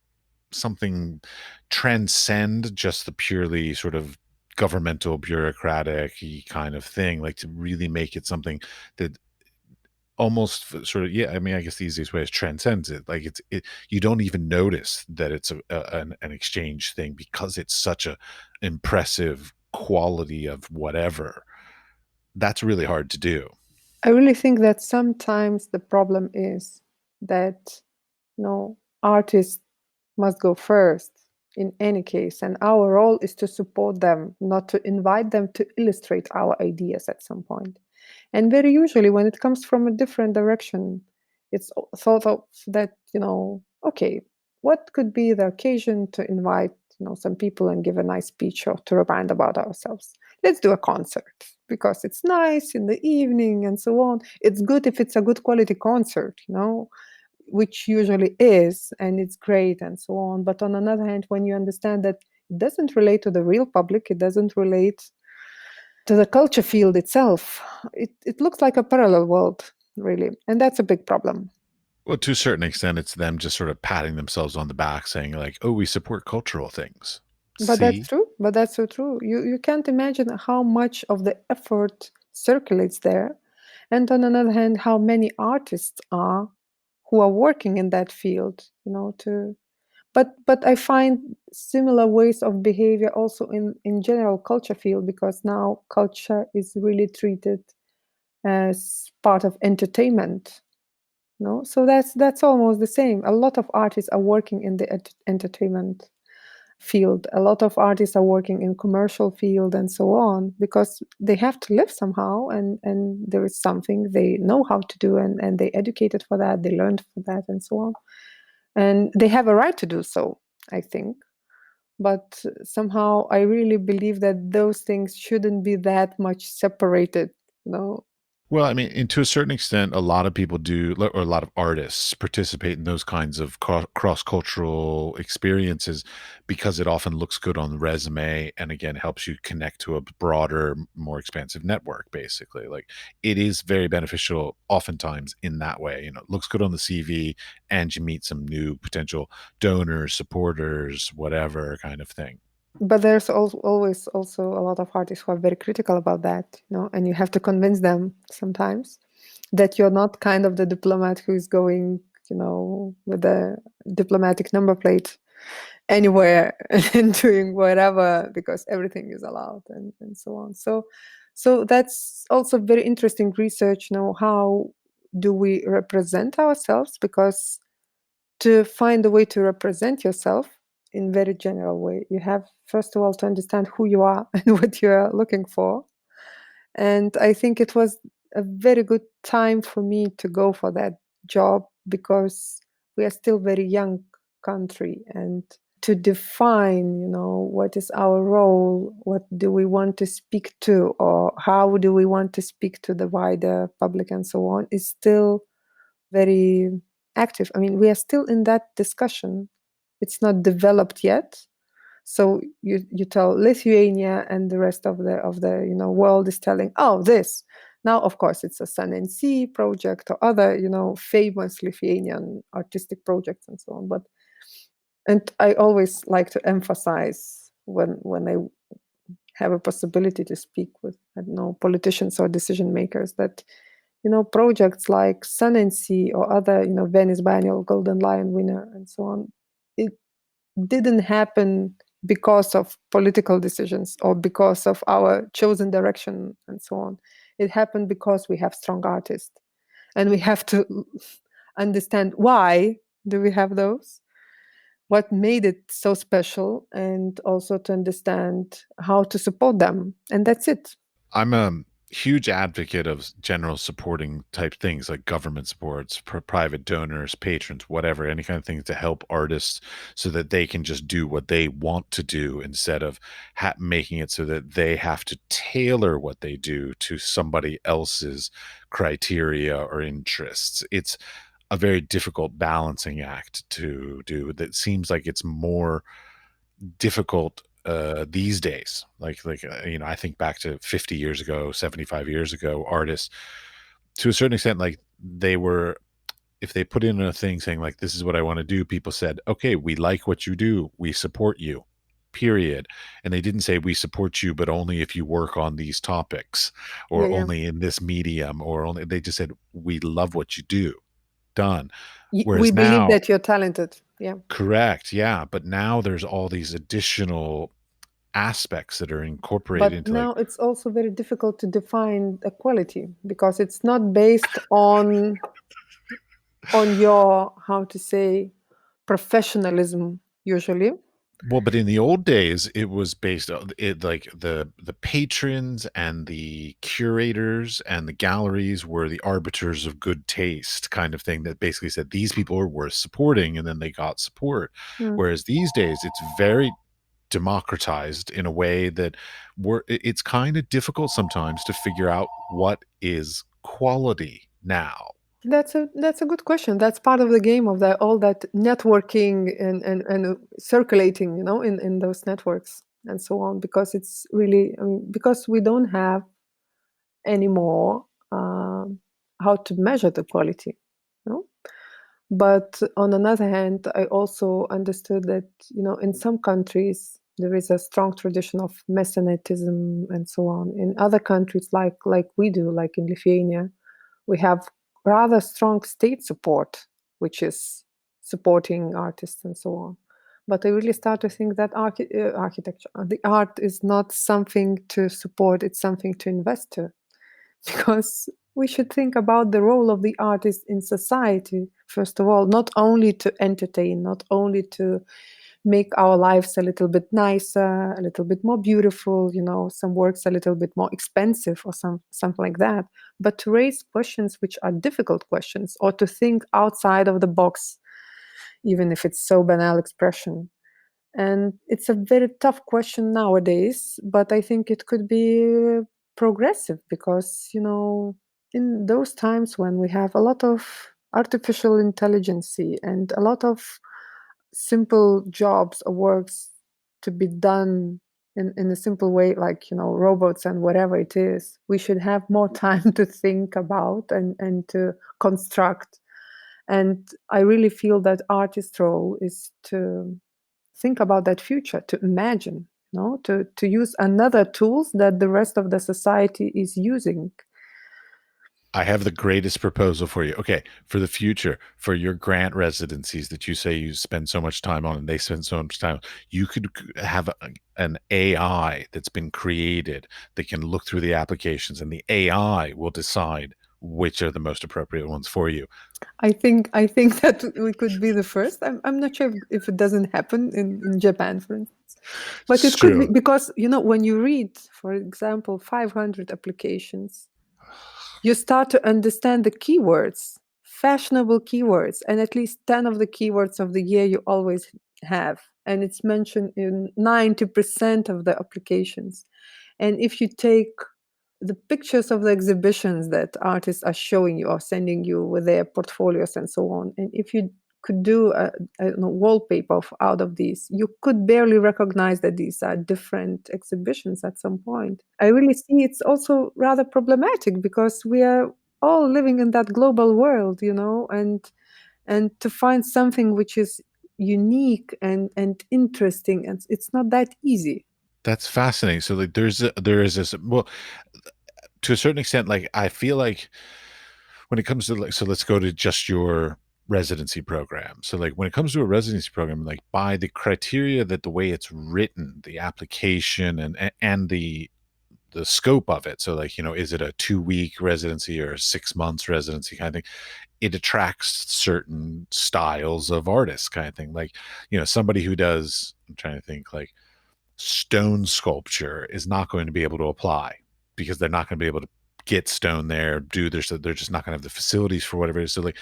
something transcend just the purely sort of governmental bureaucratic kind of thing, like to really make it something that almost sort of, yeah, I mean, I guess the easiest way is transcends it. Like you don't even notice that it's an exchange thing because it's such a impressive quality of whatever. That's really hard to do.
I really think that sometimes the problem is that artists must go first in any case, and our role is to support them, not to invite them to illustrate our ideas at some point. And very usually when it comes from a different direction, it's thought of that, okay, what could be the occasion to invite some people and give a nice speech or to remind about ourselves? Let's do a concert because it's nice in the evening and so on. It's good if it's a good quality concert, which usually is, and it's great and so on. But on another hand, when you understand that it doesn't relate to the real public, it doesn't relate to the culture field itself, it looks like a parallel world, really. And that's a big problem.
Well, to a certain extent, it's them just sort of patting themselves on the back, saying like, "Oh, we support cultural things."
But that's
See,
true. But that's so true. You can't imagine how much of the effort circulates there. And on another hand, how many artists are who are working in that field, to but I find similar ways of behavior also in general culture field, because now culture is really treated as part of entertainment. So that's almost the same. A lot of artists are working in the entertainment field. A lot of artists are working in commercial field and so on, because they have to live somehow, and there is something they know how to do, and they educated for that, they learned for that and so on. And they have a right to do so, I think. But somehow I really believe that those things shouldn't be that much separated, you know.
well, I mean, and to a certain extent, a lot of people do, or a lot of artists participate in those kinds of cross cultural experiences because it often looks good on the resume, and again helps you connect to a broader, more expansive network. Basically, like it is very beneficial, oftentimes in that way. It looks good on the CV, and you meet some new potential donors, supporters, whatever kind of thing.
But there's always also a lot of artists who are very critical about that, and you have to convince them sometimes that you're not kind of the diplomat who is going, with the diplomatic number plate anywhere and doing whatever because everything is allowed and so on. So that's also very interesting research. How do we represent ourselves? Because to find a way to represent yourself in very general way, you have first of all to understand who you are and what you are looking for. And I think it was a very good time for me to go for that job, because we are still very young country, and to define what is our role, what do we want to speak to, or how do we want to speak to the wider public and so on, is still very active. I mean, we are still in that discussion. It's not developed yet. So you tell Lithuania, and the rest of the world is telling, oh, this. Now, of course, it's a Sun and Sea project or other famous Lithuanian artistic projects and so on. And I always like to emphasize when I have a possibility to speak with, I don't know, politicians or decision makers, that, you know, projects like Sun and Sea or other, you know, Venice Biennale Golden Lion winner and so on, it didn't happen because of political decisions or because of our chosen direction and so on. It happened because we have strong artists, and we have to understand why do we have those, what made it so special, and also to understand how to support them. And that's it.
I'm a huge advocate of general supporting type things like government supports, private donors, patrons, whatever, any kind of thing to help artists so that they can just do what they want to do instead of making it so that they have to tailor what they do to somebody else's criteria or interests. It's a very difficult balancing act to do that seems like it's more difficult these days. You know, I think back to 50 years ago, 75 years ago, artists to a certain extent, like they were, if they put in a thing saying like, this is what I want to do, people said, okay, we like what you do, we support you, period. And they didn't say we support you but only if you work on these topics
Yeah,
or
yeah.
only in this medium, or only, they just said we love what you do, done.
We
Whereas
believe
now,
that you're talented. Yeah.
correct, yeah, but now there's all these additional aspects that are incorporated
But
into like,
now it's also very difficult to define equality because it's not based on your, how to say, professionalism usually.
well, but in the old days it was based on it, like the patrons and the curators and the galleries were the arbiters of good taste, kind of thing, that basically said these people are worth supporting, and then they got support.
Mm.
Whereas these days it's very democratized in a way that it's kind of difficult sometimes to figure out what is quality now.
That's a good question. That's part of the game of all that networking and circulating, you know, in those networks and so on. Because it's really, I mean, because we don't have anymore how to measure the quality, you know? But on another hand, I also understood that, you know, in some countries there is a strong tradition of mecenatism and so on. In other countries, like we do, like in Lithuania, we have rather strong state support, which is supporting artists and so on. But I really start to think that architecture, the art, is not something to support; it's something to invest to, because we should think about the role of the artist in society, first of all, not only to entertain, not only to make our lives a little bit nicer, a little bit more beautiful, you know, some works a little bit more expensive or something like that, but to raise questions which are difficult questions, or to think outside of the box, even if it's so banal expression. And it's a very tough question nowadays, but I think it could be progressive because, you know, in those times when we have a lot of artificial intelligence and a lot of simple jobs or works to be done in a simple way, like, you know, robots and whatever it is, we should have more time to think about and to construct. And I really feel that artist's role is to think about that future, to imagine, you know, to use another tools that the rest of the society is using.
I have the greatest proposal for you. Okay, for the future, for your grant residencies that you say you spend so much time on and they spend so much time, you could have an AI that's been created that can look through the applications, and the AI will decide which are the most appropriate ones for you.
I think that we could be the first. I'm not sure if it doesn't happen in Japan, for instance. But
It's
it could be
true.
because, you know, when you read, for example, 500 applications, you start to understand the keywords, fashionable keywords, and at least 10 of the keywords of the year you always have. And it's mentioned in 90% of the applications. And if you take the pictures of the exhibitions that artists are showing you or sending you with their portfolios and so on, and if you could do a wallpaper out of these, you could barely recognize that these are different exhibitions at some point. I really see it's also rather problematic because we are all living in that global world, you know, and to find something which is unique and interesting, and it's not that easy.
That's fascinating. So like there is this, well, to a certain extent, like I feel like when it comes to like, so let's go to just your residency program. So like when it comes to a residency program, like by the criteria that the way it's written, the application and the scope of it. So like, is it a 2 week residency or a 6 months residency kind of thing? It attracts certain styles of artists kind of thing. Like, somebody who does, I'm trying to think, like stone sculpture is not going to be able to apply because they're not going to be able to get stone there, do this, they're just not going to have the facilities for whatever it is. So like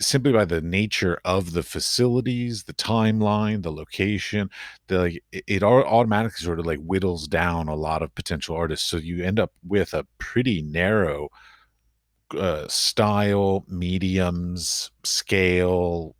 simply by the nature of the facilities, the timeline, the location, like it automatically sort of like whittles down a lot of potential artists. So you end up with a pretty narrow style, mediums, scale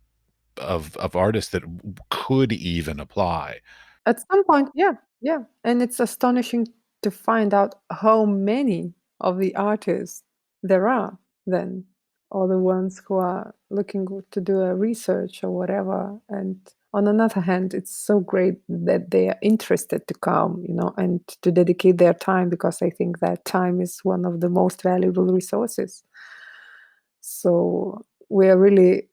of artists that could even apply.
At some point, yeah, yeah. And it's astonishing to find out how many of the artists there are then, or the ones who are looking to do a research or whatever. And on another hand, it's so great that they are interested to come, and to dedicate their time, because I think that time is one of the most valuable resources. So we are really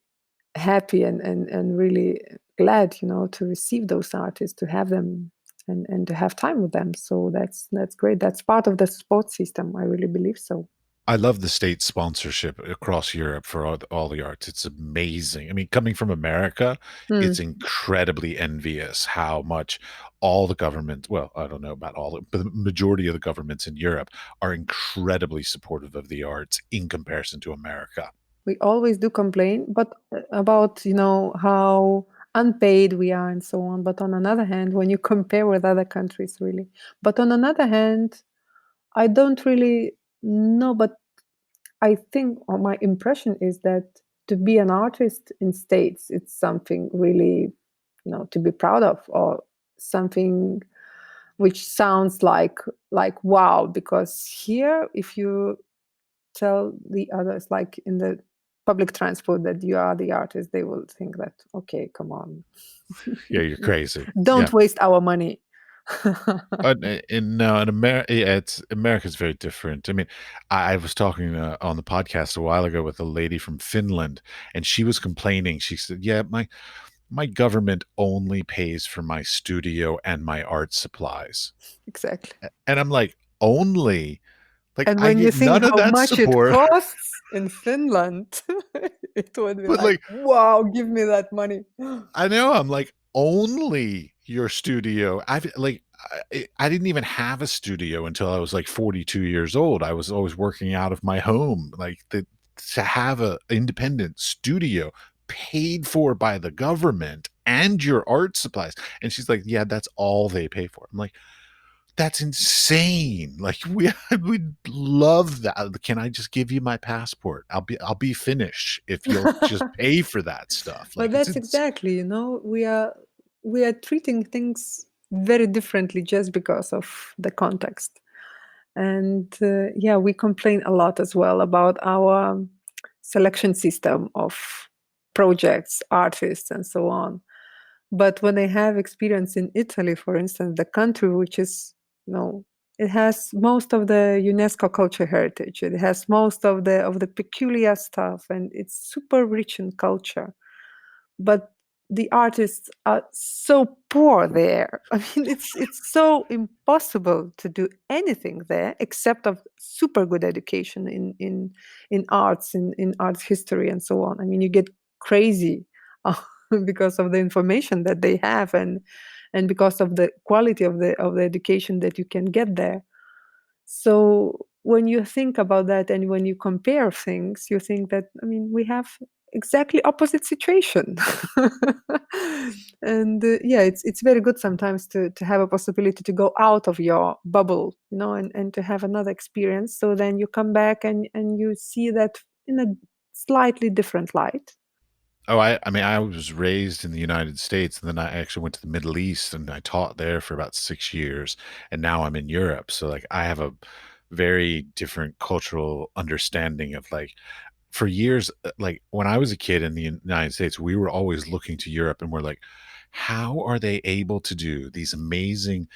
happy and really glad, to receive those artists, to have them and to have time with them. So that's great. That's part of the support system. I really believe so.
I love the state sponsorship across Europe for all the arts. It's amazing. I mean, coming from America, it's
Mm,
incredibly envious how much all the government, well, I don't know about all, but the majority of the governments in Europe are incredibly supportive of the arts in comparison to America.
we always do complain, but about how unpaid we are and so on. But on another hand, when you compare with other countries, really. But on another hand, I don't really know, but I think, or my impression is that to be an artist in States, it's something really, to be proud of, or something which sounds like wow. Because here, if you tell the others, like in the public transport, that you are the artist, they will think that, okay, come on,
Yeah, you're crazy. Yeah.
don't waste our money.
In no, in America, yeah, it's America's very different. I mean, I was talking on the podcast a while ago with a lady from Finland, and she was complaining. She said, "Yeah, my government only pays for my studio and my art supplies."
Exactly.
And I'm like, "Only? Like
And
I
when you
get
think
none of
how
that
much it
support."
costs in Finland, it would be
But
like,
like
wow, give me that money.
I know, I'm like, "Only your studio." I didn't even have a studio until I was, like, 42 years old. I was always working out of my home, like, to have a independent studio paid for by the government and your art supplies, and she's like, "Yeah, that's all they pay for." I'm like, "That's insane." Like, we would love that. "Can I just give you my passport? I'll be Finnish if you'll just pay for that stuff."
But
Like, it's
that's
ins
exactly, we are treating things very differently just because of the context. And yeah, we complain a lot as well about our selection system of projects, artists, and so on. But when I have experience in Italy, for instance, the country which is, it has most of the UNESCO culture heritage. It has most of the peculiar stuff, and it's super rich in culture. But the artists are so poor there. I mean, it's so impossible to do anything there except of super good education in arts, in arts history, and so on. I mean, you get crazy because of the information that they have, and because of the quality of the education that you can get there. So when you think about that, and when you compare things, you think that, I mean, we have exactly opposite situation. And yeah, it's very good sometimes to have a possibility to go out of your bubble, and to have another experience. So then you come back and you see that in a slightly different light.
Oh, I mean, I was raised in the United States, and then I actually went to the Middle East, and I taught there for about 6 years, and now I'm in Europe, so, like, I have a very different cultural understanding of, like, for years, like, when I was a kid in the United States, we were always looking to Europe, and we're like, "How are they able to do these amazing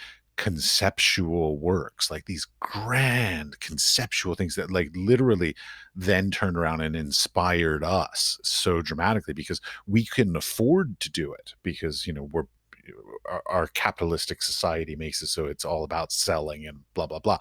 conceptual works, like these grand conceptual things that like literally then turned around and inspired us so dramatically, because we couldn't afford to do it because, you know, our capitalistic society makes it so it's all about selling and blah blah blah.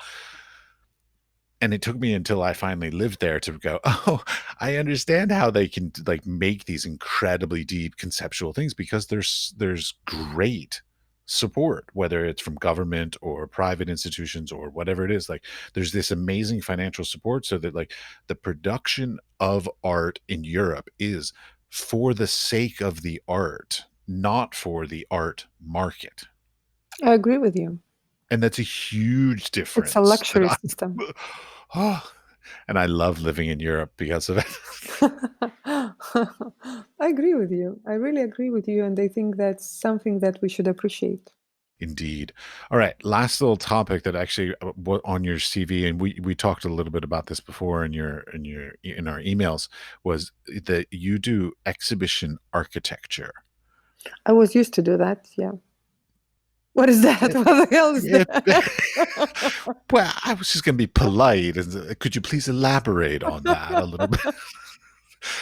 And it took me until I finally lived there to go, oh, I understand how they can like make these incredibly deep conceptual things, because there's great support, whether it's from government or private institutions or whatever it is. Like there's this amazing financial support, so that like the production of art in Europe is for the sake of the art, not for the art market.
I agree with you.
And that's a huge
It's a
difference that
luxury system.
oh, and I love living in Europe because of it.
I agree with you. I really agree with you. And I think that's something that we should appreciate.
Indeed. All right, last little topic that actually on your CV, and we talked a little bit about this before in our emails, was that you do exhibition architecture.
I was used to do that. Yeah. What is that?
Yeah,
What the hell is
yeah.
that?
Well, I was just going to be polite, and could you please elaborate on that a little bit?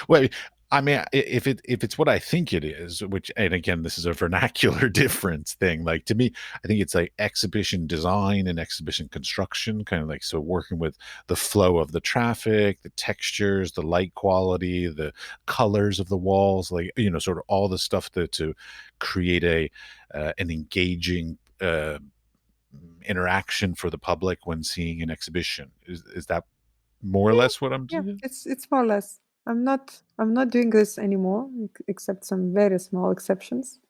Well, I mean, if it's what I think it is, which, and again, this is a vernacular difference thing. Like to me, I think it's like exhibition design and exhibition construction, kind of like, so working with the flow of the traffic, the textures, the light quality, the colors of the walls, like, you know, sort of all the stuff to create an engaging interaction for the public when seeing an exhibition. Is that more or less what I'm
Yeah,
doing?
it's more or less. I'm not doing this anymore, except some very small exceptions.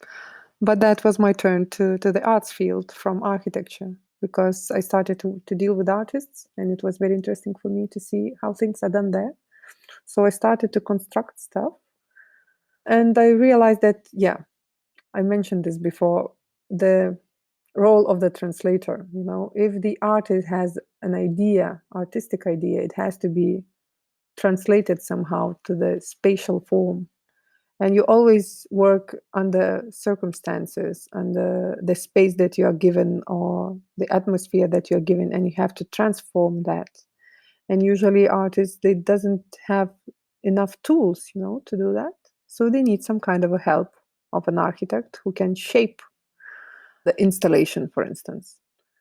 But that was my turn to the arts field from architecture, because I started to deal with artists, and it was very interesting for me to see how things are done there. So I started to construct stuff, and I realized that, yeah, I mentioned this before, the role of the translator. You know, if the artist has an idea, artistic idea, it has to be translated somehow to the spatial form. And you always work under circumstances, under the space that you are given or the atmosphere that you're given, and you have to transform that. And usually artists, they doesn't have enough tools, you know, to do that. So they need some kind of a help of an architect who can shape the installation, for instance.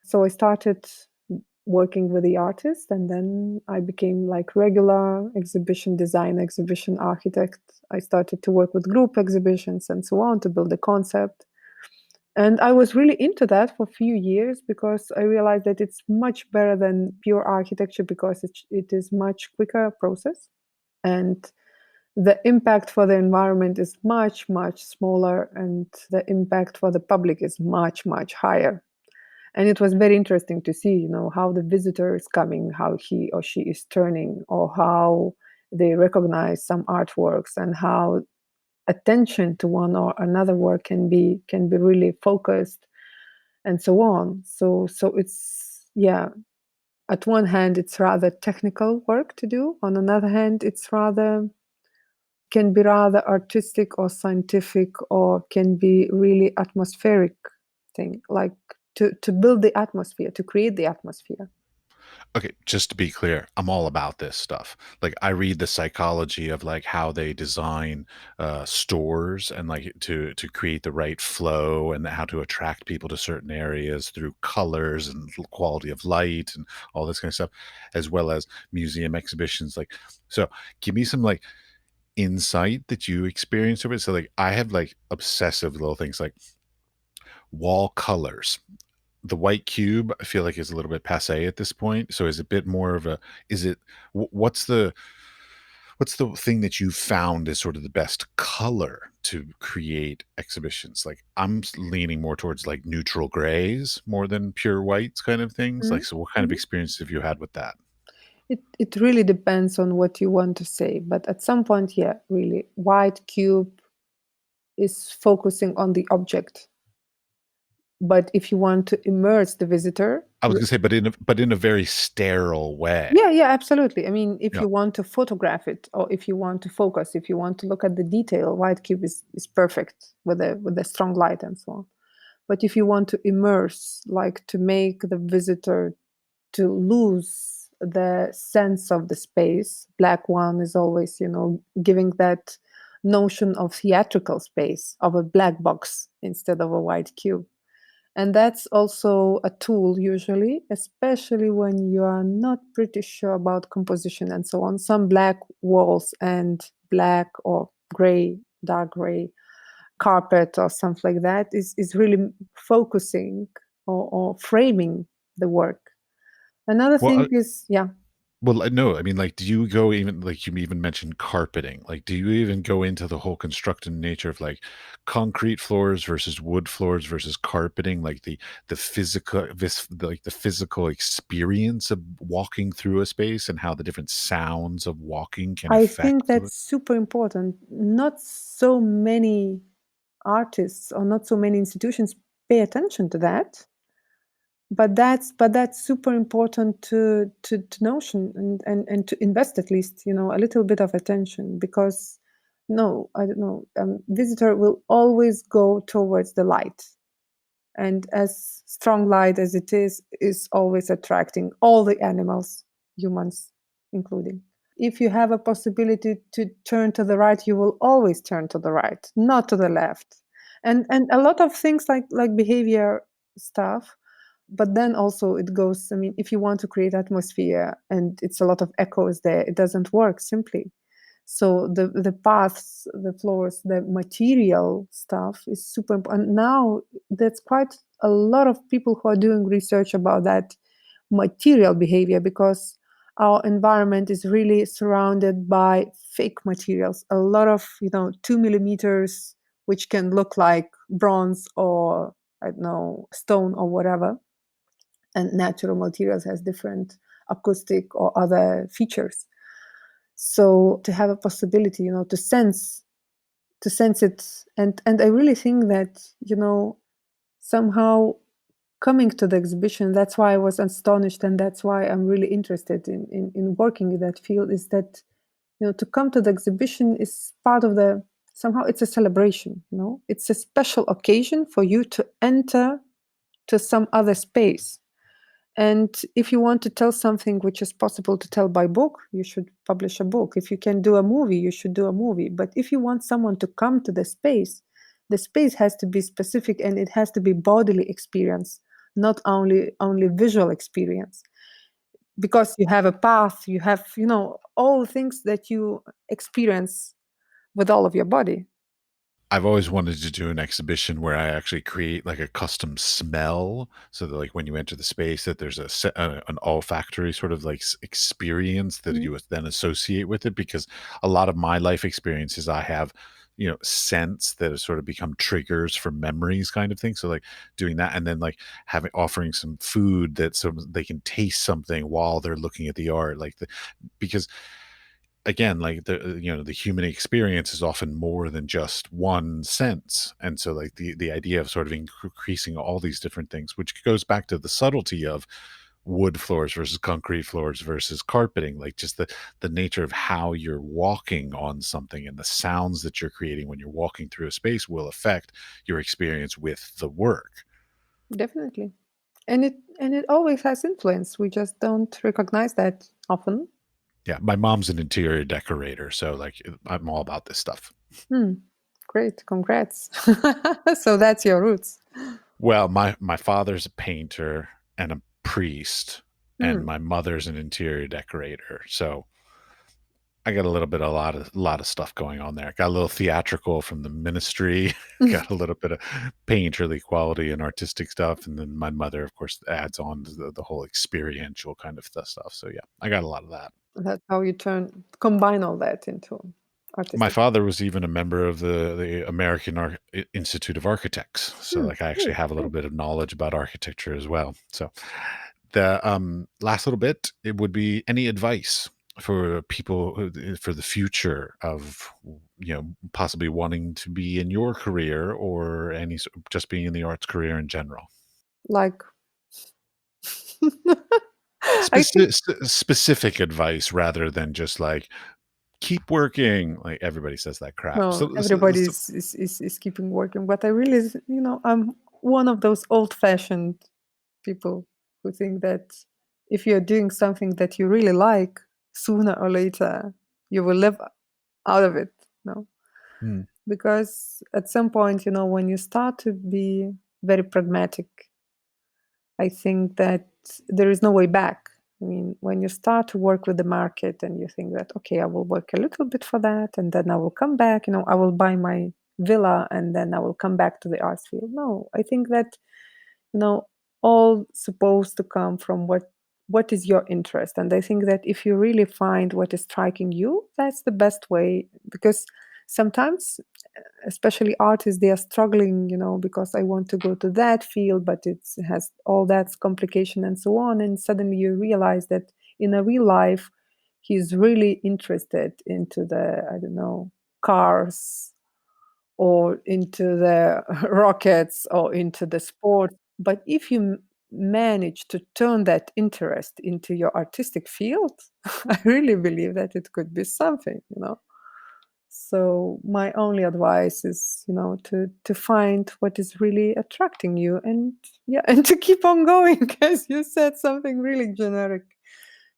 So I started working with the artist, and then I became like regular exhibition designer, exhibition architect. I started to work with group exhibitions and so on to build a concept. And I was really into that for a few years, because I realized that it's much better than pure architecture, because it is much quicker process, and the impact for the environment is much, much smaller, and the impact for the public is much, much higher. And it was very interesting to see, you know, how the visitor is coming, how he or she is turning, or how they recognize some artworks, and how attention to one or another work can be really focused, and so on. So it's, yeah, at one hand it's rather technical work to do, on another hand it's rather, can be rather artistic or scientific, or can be really atmospheric thing, like to build the atmosphere, to create the atmosphere.
Okay, just to be clear, I'm all about this stuff. Like I read the psychology of like how they design stores, and like to create the right flow, and how to attract people to certain areas through colors and quality of light and all this kind of stuff, as well as museum exhibitions. Like, so give me some like insight that you experienced over it. So like I have like obsessive little things like wall colors. The white cube, I feel like, is a little bit passe at this point. So is it a bit more of a, is it, what's the thing that you found is sort of the best color to create exhibitions? Like I'm leaning more towards like neutral grays more than pure whites kind of things. Like,
Mhm.
so what kind of
Mhm.
experience have you had with that?
It really depends on what you want to say, but at some point, yeah, really, white cube is focusing on the object. But if you want to immerse the visitor,
I was gonna say, but in a very sterile way.
yeah, yeah, absolutely. I mean, if
Yeah.
you want to photograph it, or if you want to focus, if you want to look at the detail, white cube is perfect with a strong light and so on. But if you want to immerse, like to make the visitor to lose the sense of the space, black one is always, giving that notion of theatrical space, of a black box instead of a white cube. And that's also a tool usually, especially when you are not pretty sure about composition and so on. Some black walls and black or gray, dark gray carpet or something like that is really focusing or framing the work. Another
Well,
thing is, yeah,
no, I mean, like, do you go even like you even mentioned carpeting? Like, do you even go into the whole constructed nature of like concrete floors versus wood floors versus carpeting, like the physical like the physical experience of walking through a space and how the different sounds of walking can
I think
affect
that's super important. Not so many artists or not so many institutions pay attention to that, but that's super important to notion and to invest at least a little bit of attention, because no, I don't know, visitor will always go towards the light, and as strong light as it is always attracting all the animals, humans including. If you have a possibility to turn to the right, you will always turn to the right, not to the left. And a lot of things like behavior stuff, but then also it goes, I mean, if you want to create atmosphere and it's a lot of echoes there, it doesn't work simply. So the paths, the floors, the material stuff is super important. Now there's quite a lot of people who are doing research about that material behavior, because our environment is really surrounded by fake materials. A lot of 2 millimeters, which can look like bronze or I don't know, stone or whatever, and natural materials has different acoustic or other features. So to have a possibility, to sense it, and I really think that somehow coming to the exhibition, that's why I was astonished, and that's why I'm really interested in working in that field, is that to come to the exhibition is part of the, somehow it's a celebration, it's a special occasion for you to enter to some other space. And if you want to tell something which is possible to tell by book, you should publish a book. If you can do a movie, you should do a movie. But if you want someone to come to the space has to be specific, and it has to be bodily experience, not only visual experience. Because you have a path, you have, all the things that you experience with all of your body.
I've always wanted to do an exhibition where I actually create like a custom smell, so that like when you enter the space, that there's an olfactory sort of like experience that
Mm.
you would then associate with it. Because a lot of my life experiences, I have, scents that have sort of become triggers for memories, kind of thing. So like doing that, and then like offering some food that so they can taste something while they're looking at the art, because again, like the human experience is often more than just one sense. And so like the idea of sort of increasing all these different things, which goes back to the subtlety of wood floors versus concrete floors versus carpeting, like just the nature of how you're walking on something and the sounds that you're creating when you're walking through a space will affect your experience with the work.
Definitely. And it always has influence. We just don't recognize that often.
Yeah, my mom's an interior decorator, so like I'm all about this stuff.
Hmm. Great, congrats. So that's your roots.
Well, my father's a painter and a priest, and
Hmm.
my mother's an interior decorator. So I got a lot of stuff going on there. Got a little theatrical from the ministry, got a little bit of painterly quality and artistic stuff, and then my mother, of course, adds on to the whole experiential kind of stuff. So yeah, I got a lot of that.
That's how you combine all that into
My
artistic.
father was even a member of the American Institute of Architects, so
Hmm.
like I actually
Great,
have a little
great.
bit of knowledge about architecture as well. So the last little bit, it would be any advice for people for the future of possibly wanting to be in your career or just being in the arts career in general.
Like, I think
Specific advice rather than just like keep working. Like everybody says that crap.
no,
So,
everybody is keeping working, but I really, one of those old-fashioned people who think that if you're doing something that you really like, sooner or later you will live out of it. No,
Mm.
because at some point, when you start to be very pragmatic, I think that there is no way back. I mean, when you start to work with the market and you think that, okay, I will work a little bit for that and then I will come back, I will buy my villa and then I will come back to the arts field. No, I think that, all supposed to come from what is your interest. And I think that if you really find what is striking you, that's the best way, because sometimes, especially artists, they are struggling, because I want to go to that field, but it has all that complication and so on. And suddenly you realize that in a real life, he's really interested into the, I don't know, cars or into the rockets or into the sport. But if you manage to turn that interest into your artistic field, I really believe that it could be something. So my only advice is, to find what is really attracting you, and yeah, and to keep on going, as you said, something really generic,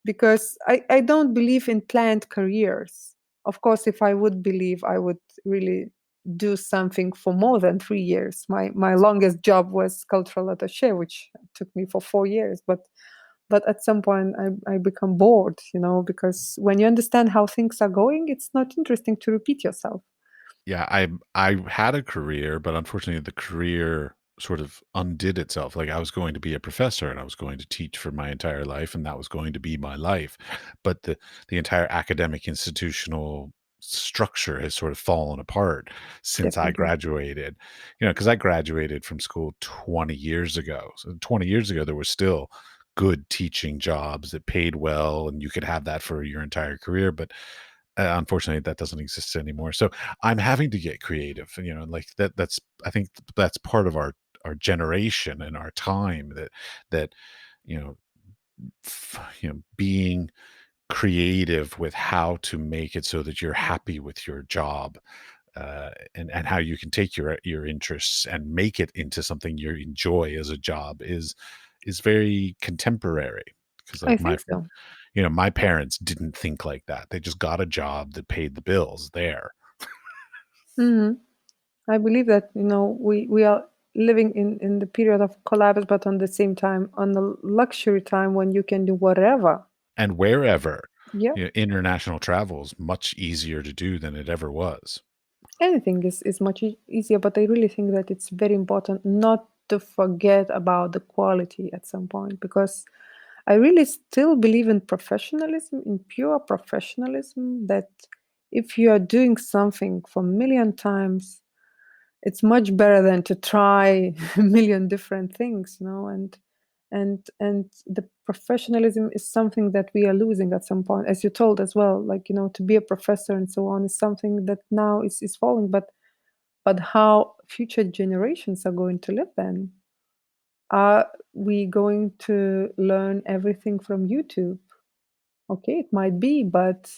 because I don't believe in planned careers. Of course, if I would believe, I would really do something for more than 3 years. My longest job was cultural attaché, which took me for 4 years, but at some point I become bored, because when you understand how things are going, it's not interesting to repeat yourself.
Yeah, I had a career, but unfortunately the career sort of undid itself. Like I was going to be a professor and I was going to teach for my entire life and that was going to be my life. But the entire academic institutional structure has sort of fallen apart since I
Definitely.
graduated. Because I graduated from school 20 years ago. So 20 years ago there were still good teaching jobs that paid well and you could have that for your entire career, but unfortunately that doesn't exist anymore. So I'm having to get creative, like that's I think that's part of our generation and our time, that you know being creative with how to make it so that you're happy with your job, and how you can take your interests and make it into something you enjoy as a job is very contemporary, because
I
like
think so.
my parents didn't think like that. They just got a job that paid the bills there.
Hmm. I believe that, we are living in the period of collapse, but on the same time, on the luxury time when you can do whatever.
And wherever,
Yeah,
international travel is much easier to do than it ever was.
anything is much easier, but I really think that it's very important not to forget about the quality at some point, because I really still believe in professionalism, in pure professionalism, that if you are doing something for a million times, it's much better than to try a million different things, and the professionalism is something that we are losing at some point, as you told as well, like, to be a professor and so on is something that now is falling, but how future generations are going to live then? Are we going to learn everything from YouTube? Okay, it might be, but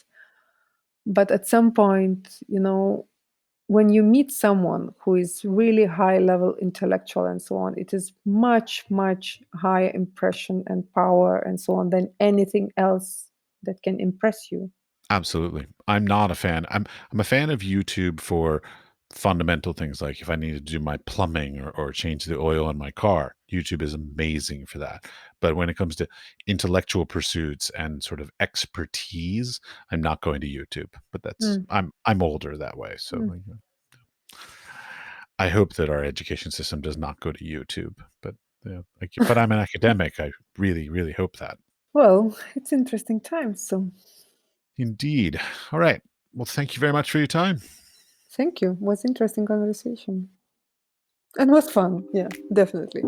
at some point, when you meet someone who is really high level intellectual and so on, it is much, much higher impression and power and so on than anything else that can impress you.
Absolutely. I'm not a fan. I'm a fan of YouTube for fundamental things, like if I need to do my plumbing or change the oil in my car. YouTube is amazing for that. But when it comes to intellectual pursuits and sort of expertise, I'm not going to YouTube. But that's
Mm,
I'm older that way. So
mm.
like, I hope that our education system does not go to YouTube. But but I'm an academic. I really, really hope that.
Well, it's interesting times, so
Indeed. All right. Well, thank you very much for your time.
thank you. It was interesting conversation and was fun. Yeah, definitely.